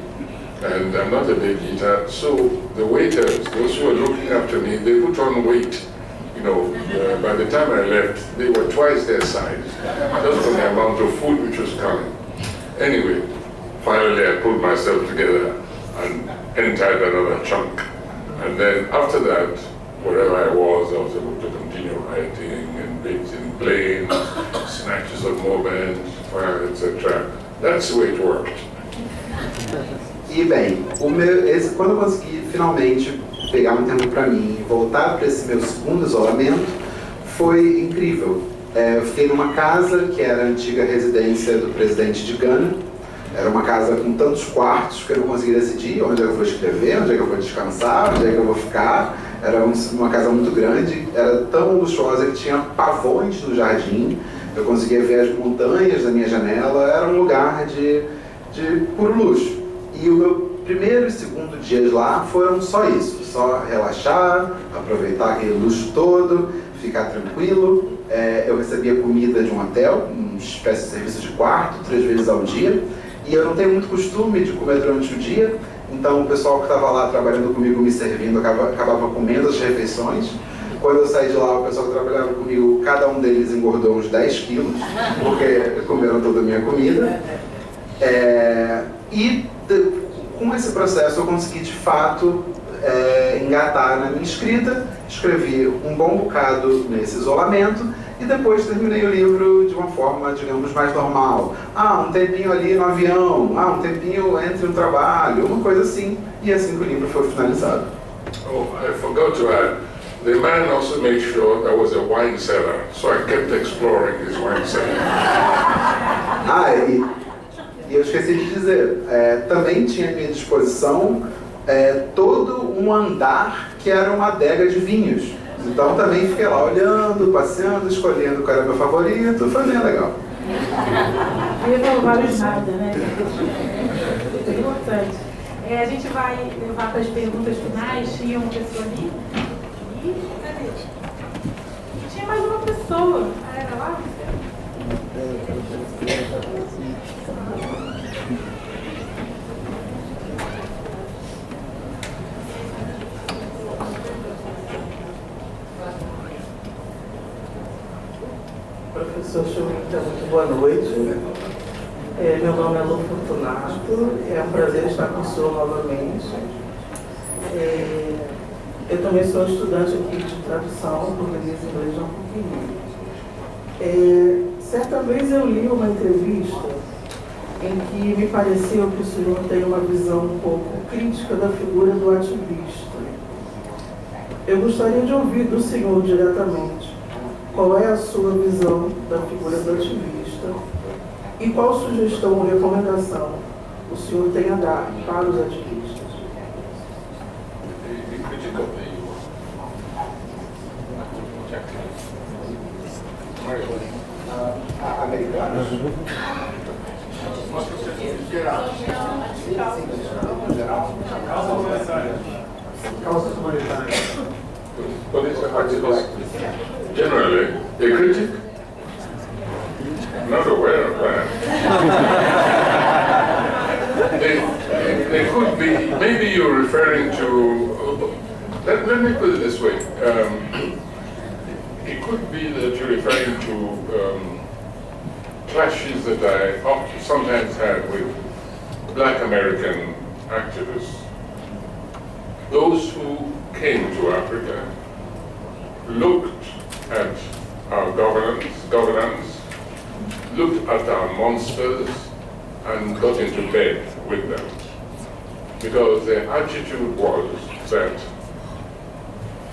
and I'm not a big eater, so the waiters, those who were looking after me, they put on weight. You know, by the time I left, they were twice their size, just from the amount of food which was coming. Anyway, finally I pulled myself together and entered another chunk. And then after that, wherever I was able to continue writing and painting, playing, snatches of moments, etc. That's the way it worked. E bem, quando eu consegui finalmente pegar um tempo para mim e voltar para esse meu segundo isolamento, foi incrível. Eu fiquei numa casa que era a antiga residência do presidente de Gana. Era uma casa com tantos quartos que eu não conseguia decidir onde é que eu vou escrever, onde é que eu vou descansar, onde é que eu vou ficar. Era uma casa muito grande, era tão luxuosa que tinha pavões no jardim. Eu conseguia ver as montanhas da minha janela. Era um lugar de puro luxo. E o meu primeiro e segundo dias lá foram só isso, só relaxar, aproveitar aquele luxo todo, ficar tranquilo. Eu recebia comida de um hotel, uma espécie de serviço de quarto, 3 vezes ao dia. E eu não tenho muito costume de comer durante o dia, então o pessoal que estava lá trabalhando comigo, me servindo, acabava comendo as refeições. Quando eu saí de lá, o pessoal que trabalhava comigo, cada um deles engordou uns 10 quilos, porque comeram toda a minha comida. Com esse processo eu consegui de fato engatar na minha escrita, escrevi um bom bocado nesse isolamento e depois terminei o livro de uma forma, digamos, mais normal. Um tempinho ali no avião, um tempinho entre um trabalho, uma coisa assim, e assim que o livro foi finalizado. Oh, I forgot to add, the man also made sure there was a wine cellar, so I kept exploring his wine cellar. E eu esqueci de dizer, também tinha à minha disposição todo um andar que era uma adega de vinhos. Então também fiquei lá olhando, passeando, escolhendo qual era o meu favorito, foi bem legal. Vivam vários nada, né? Muito importante. A gente vai levar para as perguntas finais. Tinha uma pessoa ali? Cadê? Tinha mais uma pessoa. Era lá? Professor Schumita, muito boa noite. Meu nome é Lu Fortunato, é um prazer estar com o senhor novamente. Eu também sou estudante aqui de tradução, português e inglês há um pouquinho. Certa vez eu li uma entrevista em que me pareceu que o senhor tem uma visão um pouco crítica da figura do ativista. Eu gostaria de ouvir do senhor diretamente qual é a sua visão da figura do ativista e qual sugestão ou recomendação o senhor tem a dar para os ativistas. Americanos? Causas humanitárias. Generally, a critic? Not aware of that. They could be, maybe you're referring to, let me put it this way. It could be that you're referring to clashes that I sometimes had with Black American activists. Those who came to Africa looked at our governance, looked at our monsters and got into bed with them. Because the attitude was that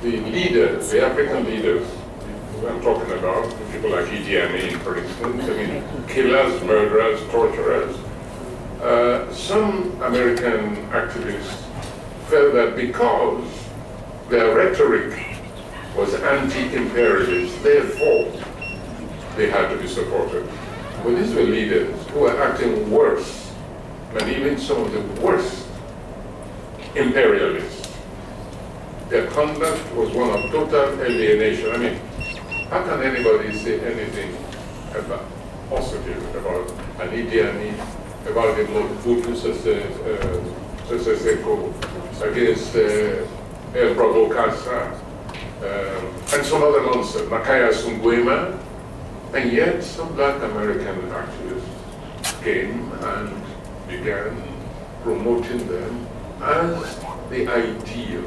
the leaders, the African leaders, who I'm talking about, people like Idi Amin, for instance, I mean, killers, murderers, torturers, some American activists felt that because their rhetoric was anti-imperialist, therefore they had to be supported. But these were leaders who were acting worse than even some of the worst imperialists. Their conduct was one of total alienation. I mean, how can anybody say anything about positive about an Idi Amin, about the Mobutu Sese Seko, against El Bokassa, and some other nonsense, Makaya Sungwema, and yet some black American activists came and began promoting them as the ideal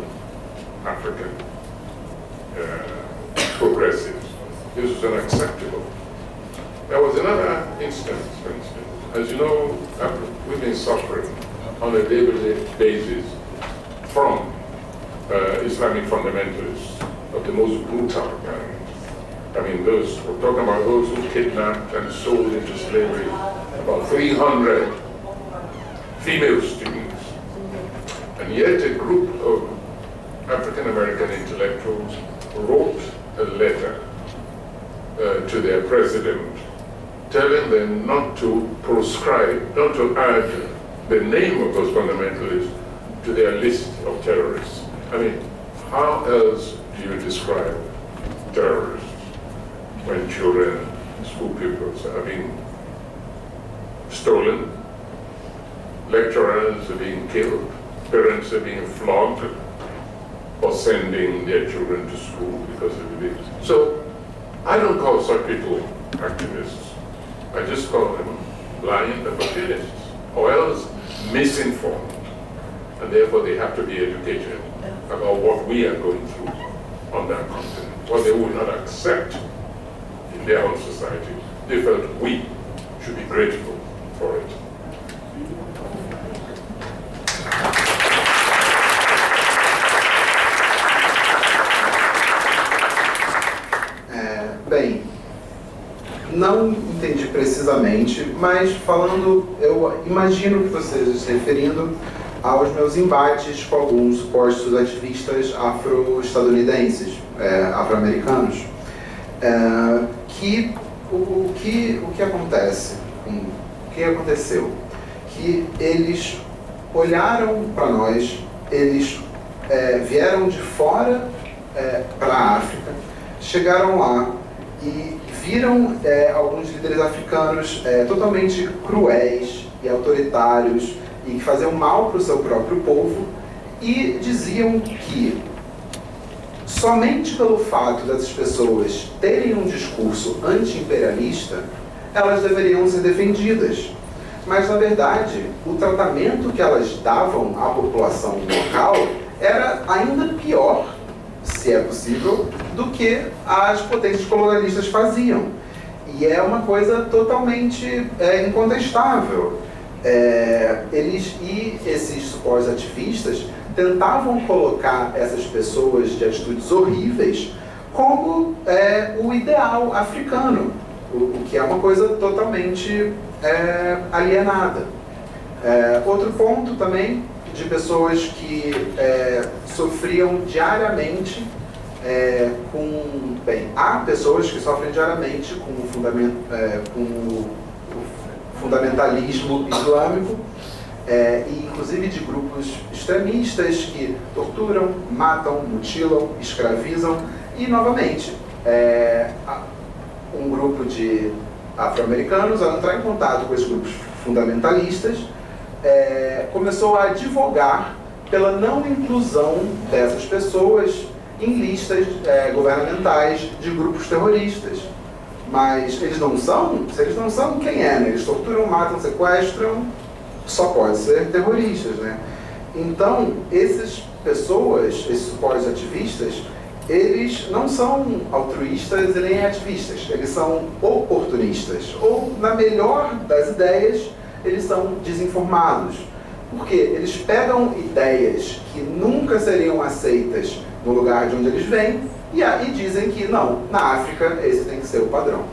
African progressives. This was unacceptable. There was another instance, for instance. As you know, we've been suffering on a daily basis from Islamic fundamentalists of the most brutal kind. I mean, we're talking about those who kidnapped and sold into slavery about 300 female students. And yet a group of African-American intellectuals wrote a letter to their president telling them not to proscribe, not to add the name of those fundamentalists to their list of terrorists. I mean, how else do you describe terrorists when children, school pupils are being stolen, lecturers are being killed, parents are being flogged or sending their children to school because of it. So I don't call such people activists. I just call them blind opportunists, or else misinformed. And therefore they have to be educated about what we are going through on that continent, what they would not accept in their own society. They felt we should be grateful for it. Bem, não entendi precisamente, mas falando, eu imagino que você esteja se referindo aos meus embates com alguns supostos ativistas afro-estadunidenses, afro-americanos, o que acontece, o que aconteceu? Que eles olharam para nós, eles vieram de fora para a África, chegaram lá e viram alguns líderes africanos totalmente cruéis e autoritários e que faziam mal para o seu próprio povo e diziam que somente pelo fato dessas pessoas terem um discurso anti-imperialista, elas deveriam ser defendidas. Mas, na verdade, o tratamento que elas davam à população local era ainda pior, se é possível, do que as potências colonialistas faziam. E é uma coisa totalmente incontestável. Esses supostos ativistas tentavam colocar essas pessoas de atitudes horríveis como o ideal africano, o que é uma coisa totalmente alienada. Outro ponto também de pessoas que sofriam diariamente há pessoas que sofrem diariamente com o fundamentalismo islâmico, e inclusive de grupos extremistas que torturam, matam, mutilam, escravizam. E, novamente, um grupo de afro-americanos, ao entrar em contato com esses grupos fundamentalistas, começou a advogar pela não inclusão dessas pessoas em listas governamentais de grupos terroristas. Mas eles não são? Se eles não são, quem é? Né? Eles torturam, matam, sequestram, só pode ser terroristas, né? Então, essas pessoas, esses supostos ativistas, eles não são altruístas e nem ativistas, eles são oportunistas, ou, na melhor das ideias, eles são desinformados. Porque eles pegam ideias que nunca seriam aceitas no lugar de onde eles vêm e dizem que não, na África esse tem que ser o padrão.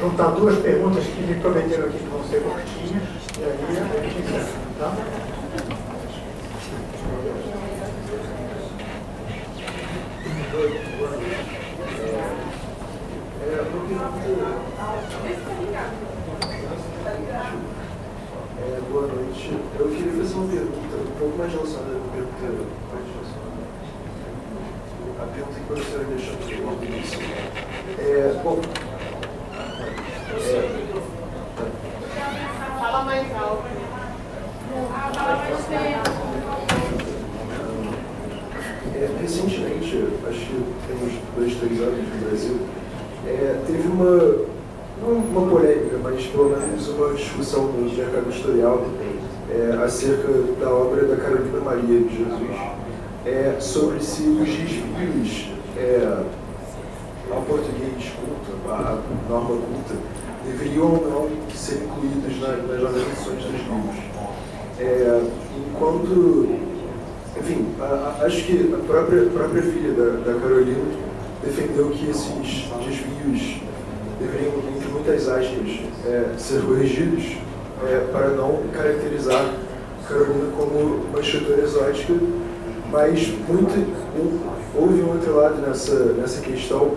Vou juntar duas perguntas que me prometeram aqui que vão ser curtinhas, e aí a gente encerra, tá? Boa noite. Eu queria fazer uma pergunta um pouco mais relacionada à pergunta. A pergunta que a professora deixou no início. Bom. Fala mais alto. Fala mais tempo. Recentemente, acho que temos 2, 3 anos no Brasil, teve uma polêmica, mas pelo menos uma discussão no mercado editorial acerca da obra da Carolina Maria de Jesus, sobre se os desvios ao português culto, à norma culta, deveriam ou não ser incluídos nas novas edições dos livros. Enfim, acho que a própria filha da Carolina defendeu que esses desvios deveriam, entre muitas aspas, ser corrigidos para não caracterizar Carolina como uma escritora exótica, mas houve um outro lado nessa questão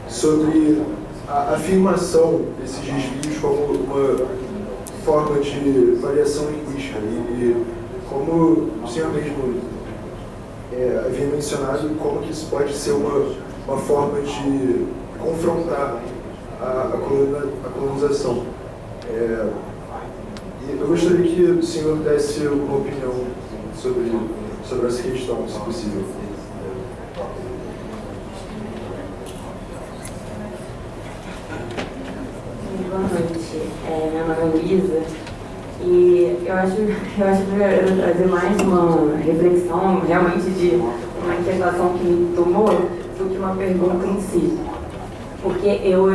sobre a afirmação desses desvios como uma forma de variação linguística e como o senhor mesmo havia mencionado, como que isso pode ser uma forma de confrontar a colonização. E eu gostaria que o senhor desse uma opinião sobre essa questão, se possível. Boa noite. Meu nome é Luísa e eu acho que eu quero trazer mais uma reflexão, realmente de uma inquietação que me tomou, do que uma pergunta em si. Porque eu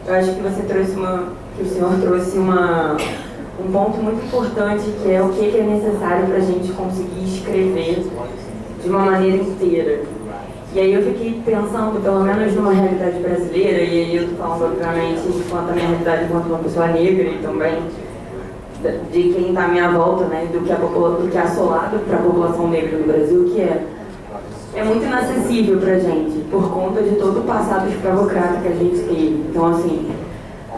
acho que o senhor trouxe um ponto muito importante, que é o que é necessário para a gente conseguir escrever de uma maneira inteira. E aí eu fiquei pensando, pelo menos numa realidade brasileira, e aí eu estou falando, obviamente, enquanto a minha realidade enquanto uma pessoa negra e também de quem está à minha volta, né, do que é assolado para a população negra no Brasil, que é muito inacessível para a gente, por conta de todo o passado escravocrata que a gente teve. Então, assim,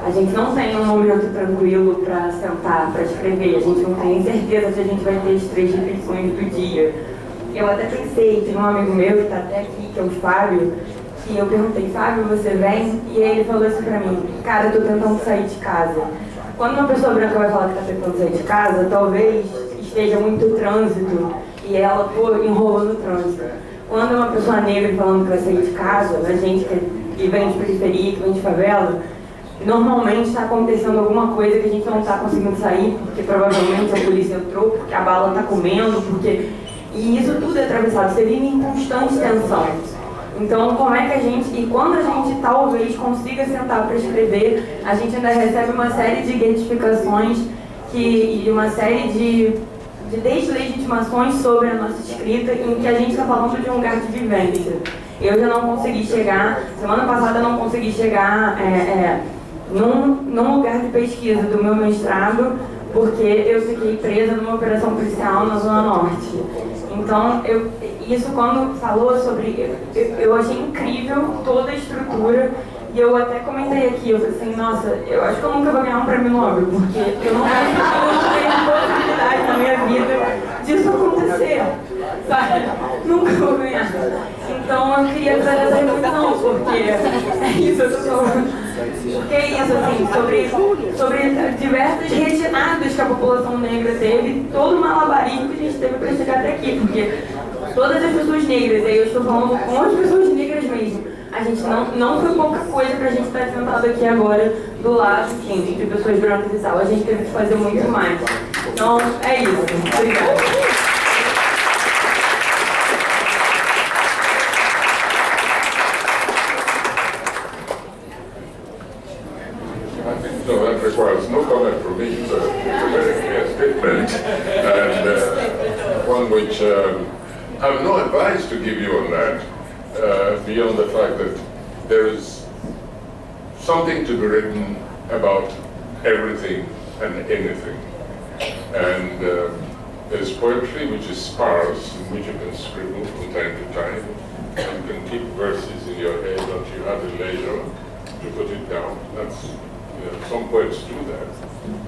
a gente não tem um momento tranquilo para sentar, para escrever, a gente não tem certeza se a gente vai ter as 3 repetições do dia. Eu até pensei, tem um amigo meu que está até aqui, que é o Fábio, que eu perguntei, Fábio, você vem? E aí ele falou assim para mim, cara, eu tô tentando sair de casa. Quando uma pessoa branca vai falar que está tentando sair de casa, talvez esteja muito trânsito e ela enrolou no trânsito. Quando é uma pessoa negra falando que vai sair de casa, a gente que vem de periferia, que vem de favela, normalmente está acontecendo alguma coisa que a gente não está conseguindo sair, porque provavelmente a polícia entrou, porque a bala está comendo, porque... E isso tudo é atravessado, você vive em constante tensão. Então, como é que a gente... E quando a gente talvez consiga sentar para escrever, a gente ainda recebe uma série de identificações e uma série de deslegitimações sobre a nossa escrita, em que a gente está falando de um lugar de vivência. Eu já não consegui chegar... Semana passada eu não consegui chegar num lugar de pesquisa do meu mestrado, porque eu fiquei presa numa operação policial na Zona Norte. Então, isso quando falou sobre... Eu achei incrível toda a estrutura, e eu até comentei aqui, eu falei assim, nossa, eu acho que eu nunca vou ganhar um prêmio Nobel, porque eu não tenho possibilidade na minha vida disso acontecer, sabe? Nunca vou ganhar. Então, eu queria trazer essa reflexão, porque é isso, eu tô falando. Porque é isso, assim, sobre diversas retiradas que a população negra teve, todo o malabarismo que a gente teve para chegar até aqui, porque todas as pessoas negras, aí eu estou falando com as pessoas negras mesmo, a gente não foi pouca coisa para a gente estar sentado aqui agora do lado, assim, de pessoas brancas e tal, a gente teve que fazer muito mais. Então, é isso. Obrigada. requires no comment from me. It's a very clear statement, and one which I have no advice to give you on that, beyond the fact that there is something to be written about everything and anything. And there's poetry which is sparse, in which you can scribble from time to time, and you can keep verses in your head until you have the leisure to put it down. That's, some poets do that.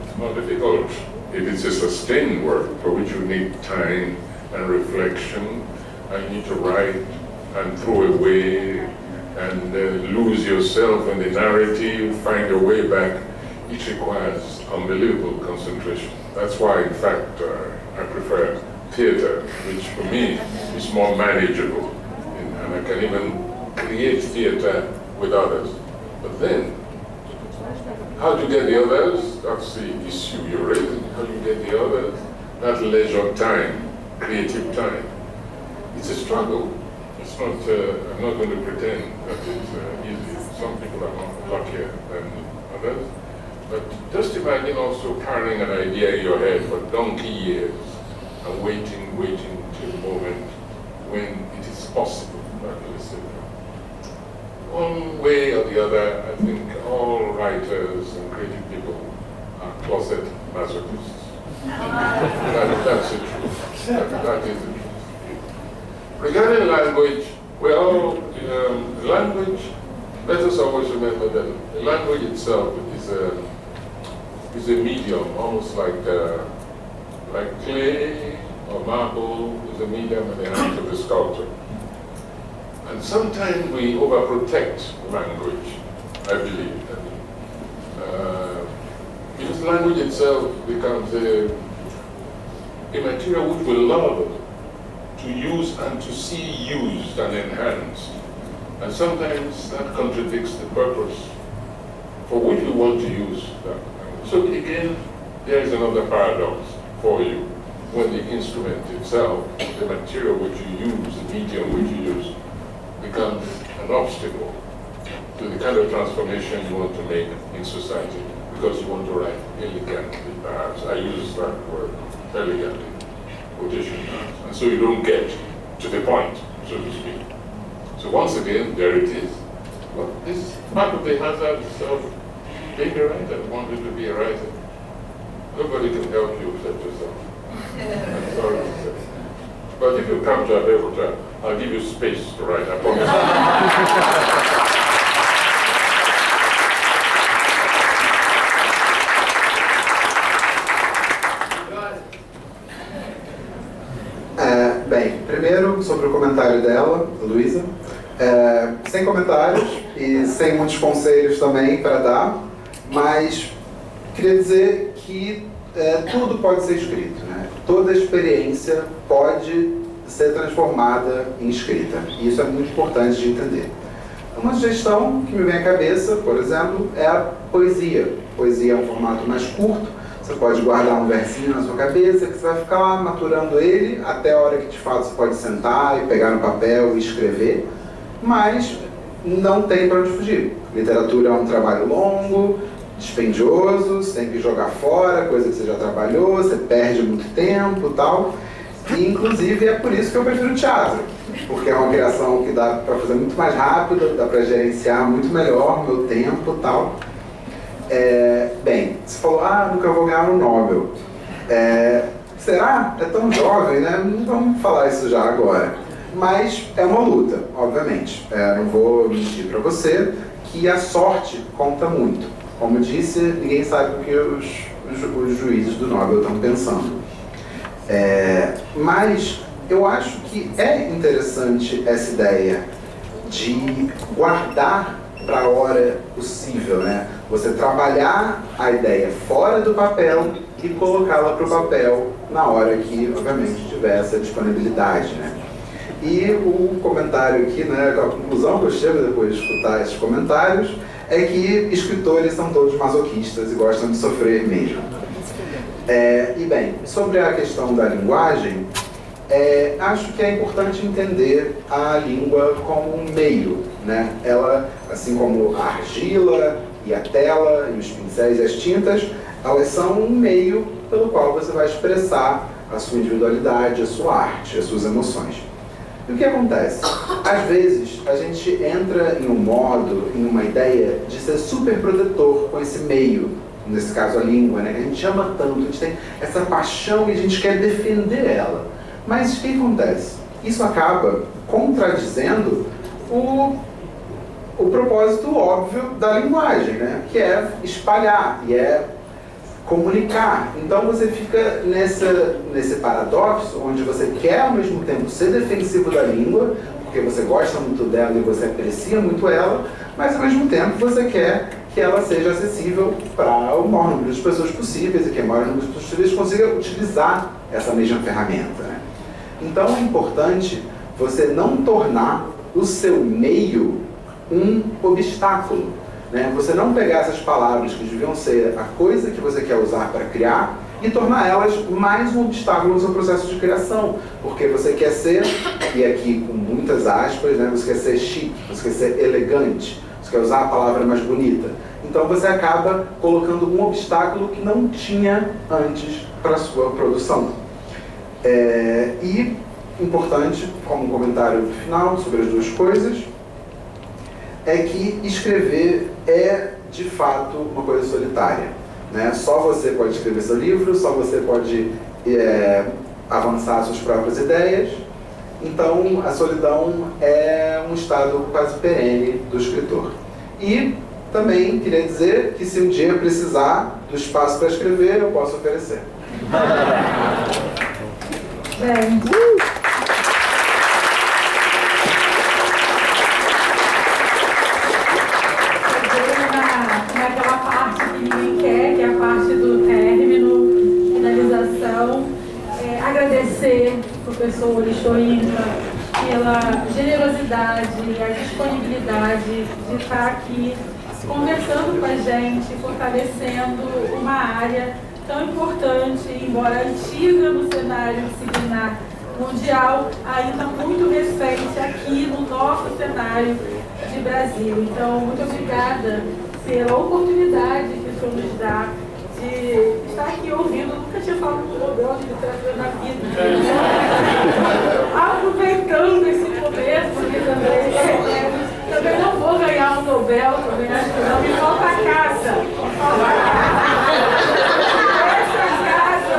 It's not difficult. It is a sustained work for which you need time and reflection, and you need to write and throw away and lose yourself in the narrative, find your way back. It requires unbelievable concentration. That's why, in fact, I prefer theater, which for me is more manageable. And I can even create theater with others. But then, how to get the others? That's the issue you're raising. How do you get the others? That leisure time, creative time. It's a struggle. It's not, I'm not going to pretend that it's easy. Some people are not luckier than others. But just imagine also carrying an idea in your head for donkey years and waiting till the moment when it is possible. One way or the other, I think all writers and creative people are closet masochists. That's the truth. That is the truth. Regarding language, well, language, let us always remember that the language itself is a medium, almost like clay or marble is a medium in the hands of the sculptor. And sometimes we overprotect language, I believe. Because language itself becomes a material which we love to use and to see used and enhanced. And sometimes that contradicts the purpose for which we want to use that. So again, there is another paradox for you. When the instrument itself, the material which you use, the medium which you use, becomes an obstacle to the kind of transformation you want to make in society, because you want to write elegantly, perhaps. I use that word, elegantly, quotation marks. And so you don't get to the point, so to speak. So once again, there it is. Well, this is part of the hazard of being a writer, wanting to be a writer. Nobody can help you except yourself. I'm sorry to say. But if you come to Abeokuta, I'll give you space to write, I promise. Bem, primeiro sobre o comentário dela, Luísa. Sem comentários e sem muitos conselhos também para dar, mas queria dizer que tudo pode ser escrito, né? Toda experiência pode ser transformada em escrita, e isso é muito importante de entender. Uma sugestão que me vem à cabeça, por exemplo, é a poesia. Poesia é um formato mais curto, você pode guardar um versinho na sua cabeça, que você vai ficar lá maturando ele, até a hora que de fato você pode sentar e pegar no papel e escrever, mas não tem para onde fugir. Literatura é um trabalho longo, dispendioso, você tem que jogar fora, coisa que você já trabalhou, você perde muito tempo e tal. E inclusive é por isso que eu prefiro o teatro, porque é uma criação que dá para fazer muito mais rápido, dá para gerenciar muito melhor o meu tempo e tal. Bem, você falou, nunca vou ganhar um Nobel. Será? É tão jovem, né? Não vamos falar isso já agora. Mas é uma luta, obviamente. Não vou mentir para você que a sorte conta muito. Como disse, ninguém sabe o que os juízes do Nobel estão pensando. Mas eu acho que é interessante essa ideia de guardar para a hora possível, né? Você trabalhar a ideia fora do papel e colocá-la para o papel na hora que, obviamente, tiver essa disponibilidade, né? E o comentário aqui, né, a conclusão que eu chego depois de escutar esses comentários é que escritores são todos masoquistas e gostam de sofrer mesmo. E bem, sobre a questão da linguagem, acho que é importante entender a língua como um meio, né? Ela, assim como a argila E a tela, e os pincéis e as tintas, elas são um meio pelo qual você vai expressar a sua individualidade, a sua arte, as suas emoções. E o que acontece? Às vezes, a gente entra em um modo, em uma ideia de ser super protetor com esse meio, nesse caso a língua, né? A gente ama tanto, a gente tem essa paixão e a gente quer defender ela. Mas o que acontece? Isso acaba contradizendo o propósito óbvio da linguagem, né? Que é espalhar, e é comunicar. Então você fica nesse paradoxo onde você quer ao mesmo tempo ser defensivo da língua, porque você gosta muito dela e você aprecia muito ela, mas ao mesmo tempo você quer que ela seja acessível para o maior número de pessoas possíveis e que o maior número de pessoas possíveis consiga utilizar essa mesma ferramenta, né? Então é importante você não tornar o seu meio um obstáculo, né? Você não pegar essas palavras que deviam ser a coisa que você quer usar para criar e tornar elas mais um obstáculo no seu processo de criação, porque você quer ser, e aqui com muitas aspas, né? Você quer ser chique, você quer ser elegante, você quer usar a palavra mais bonita. Então você acaba colocando um obstáculo que não tinha antes para a sua produção. E importante, como um comentário final sobre as duas coisas, é que escrever é, de fato, uma coisa solitária, né? Só você pode escrever seu livro, só você pode avançar suas próprias ideias. Então, a solidão é um estado quase perene do escritor. E também queria dizer que se um dia precisar do espaço para escrever, eu posso oferecer. Naquela parte que ninguém quer, que é a parte do término, finalização. Agradecer ao professor Lixoinca pela generosidade e a disponibilidade de estar aqui conversando com a gente, fortalecendo uma área tão importante, embora antiga no cenário disciplinar mundial, ainda muito recente aqui no nosso cenário de Brasil. Então, muito obrigada pela oportunidade que o senhor nos dá de estar aqui ouvindo. Eu nunca tinha falado com o Nobel de Literatura na vida. Aproveitando esse momento, porque também não vou ganhar um Nobel, também acho que não. Me falta a casa. Me falta a casa. Essa casa,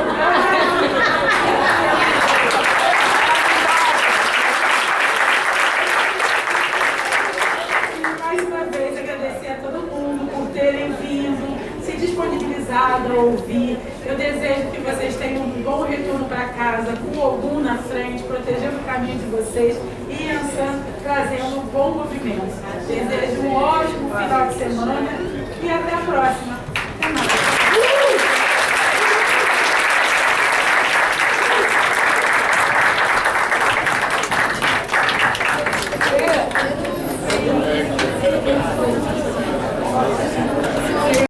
mais uma vez agradecer a todo mundo por terem vindo, se disponibilizado a ouvir. Eu desejo que vocês tenham um bom retorno para casa, com Ogum na frente, protegendo o caminho de vocês e Ansan trazendo um bom movimento. Desejo um ótimo final de semana e até a próxima.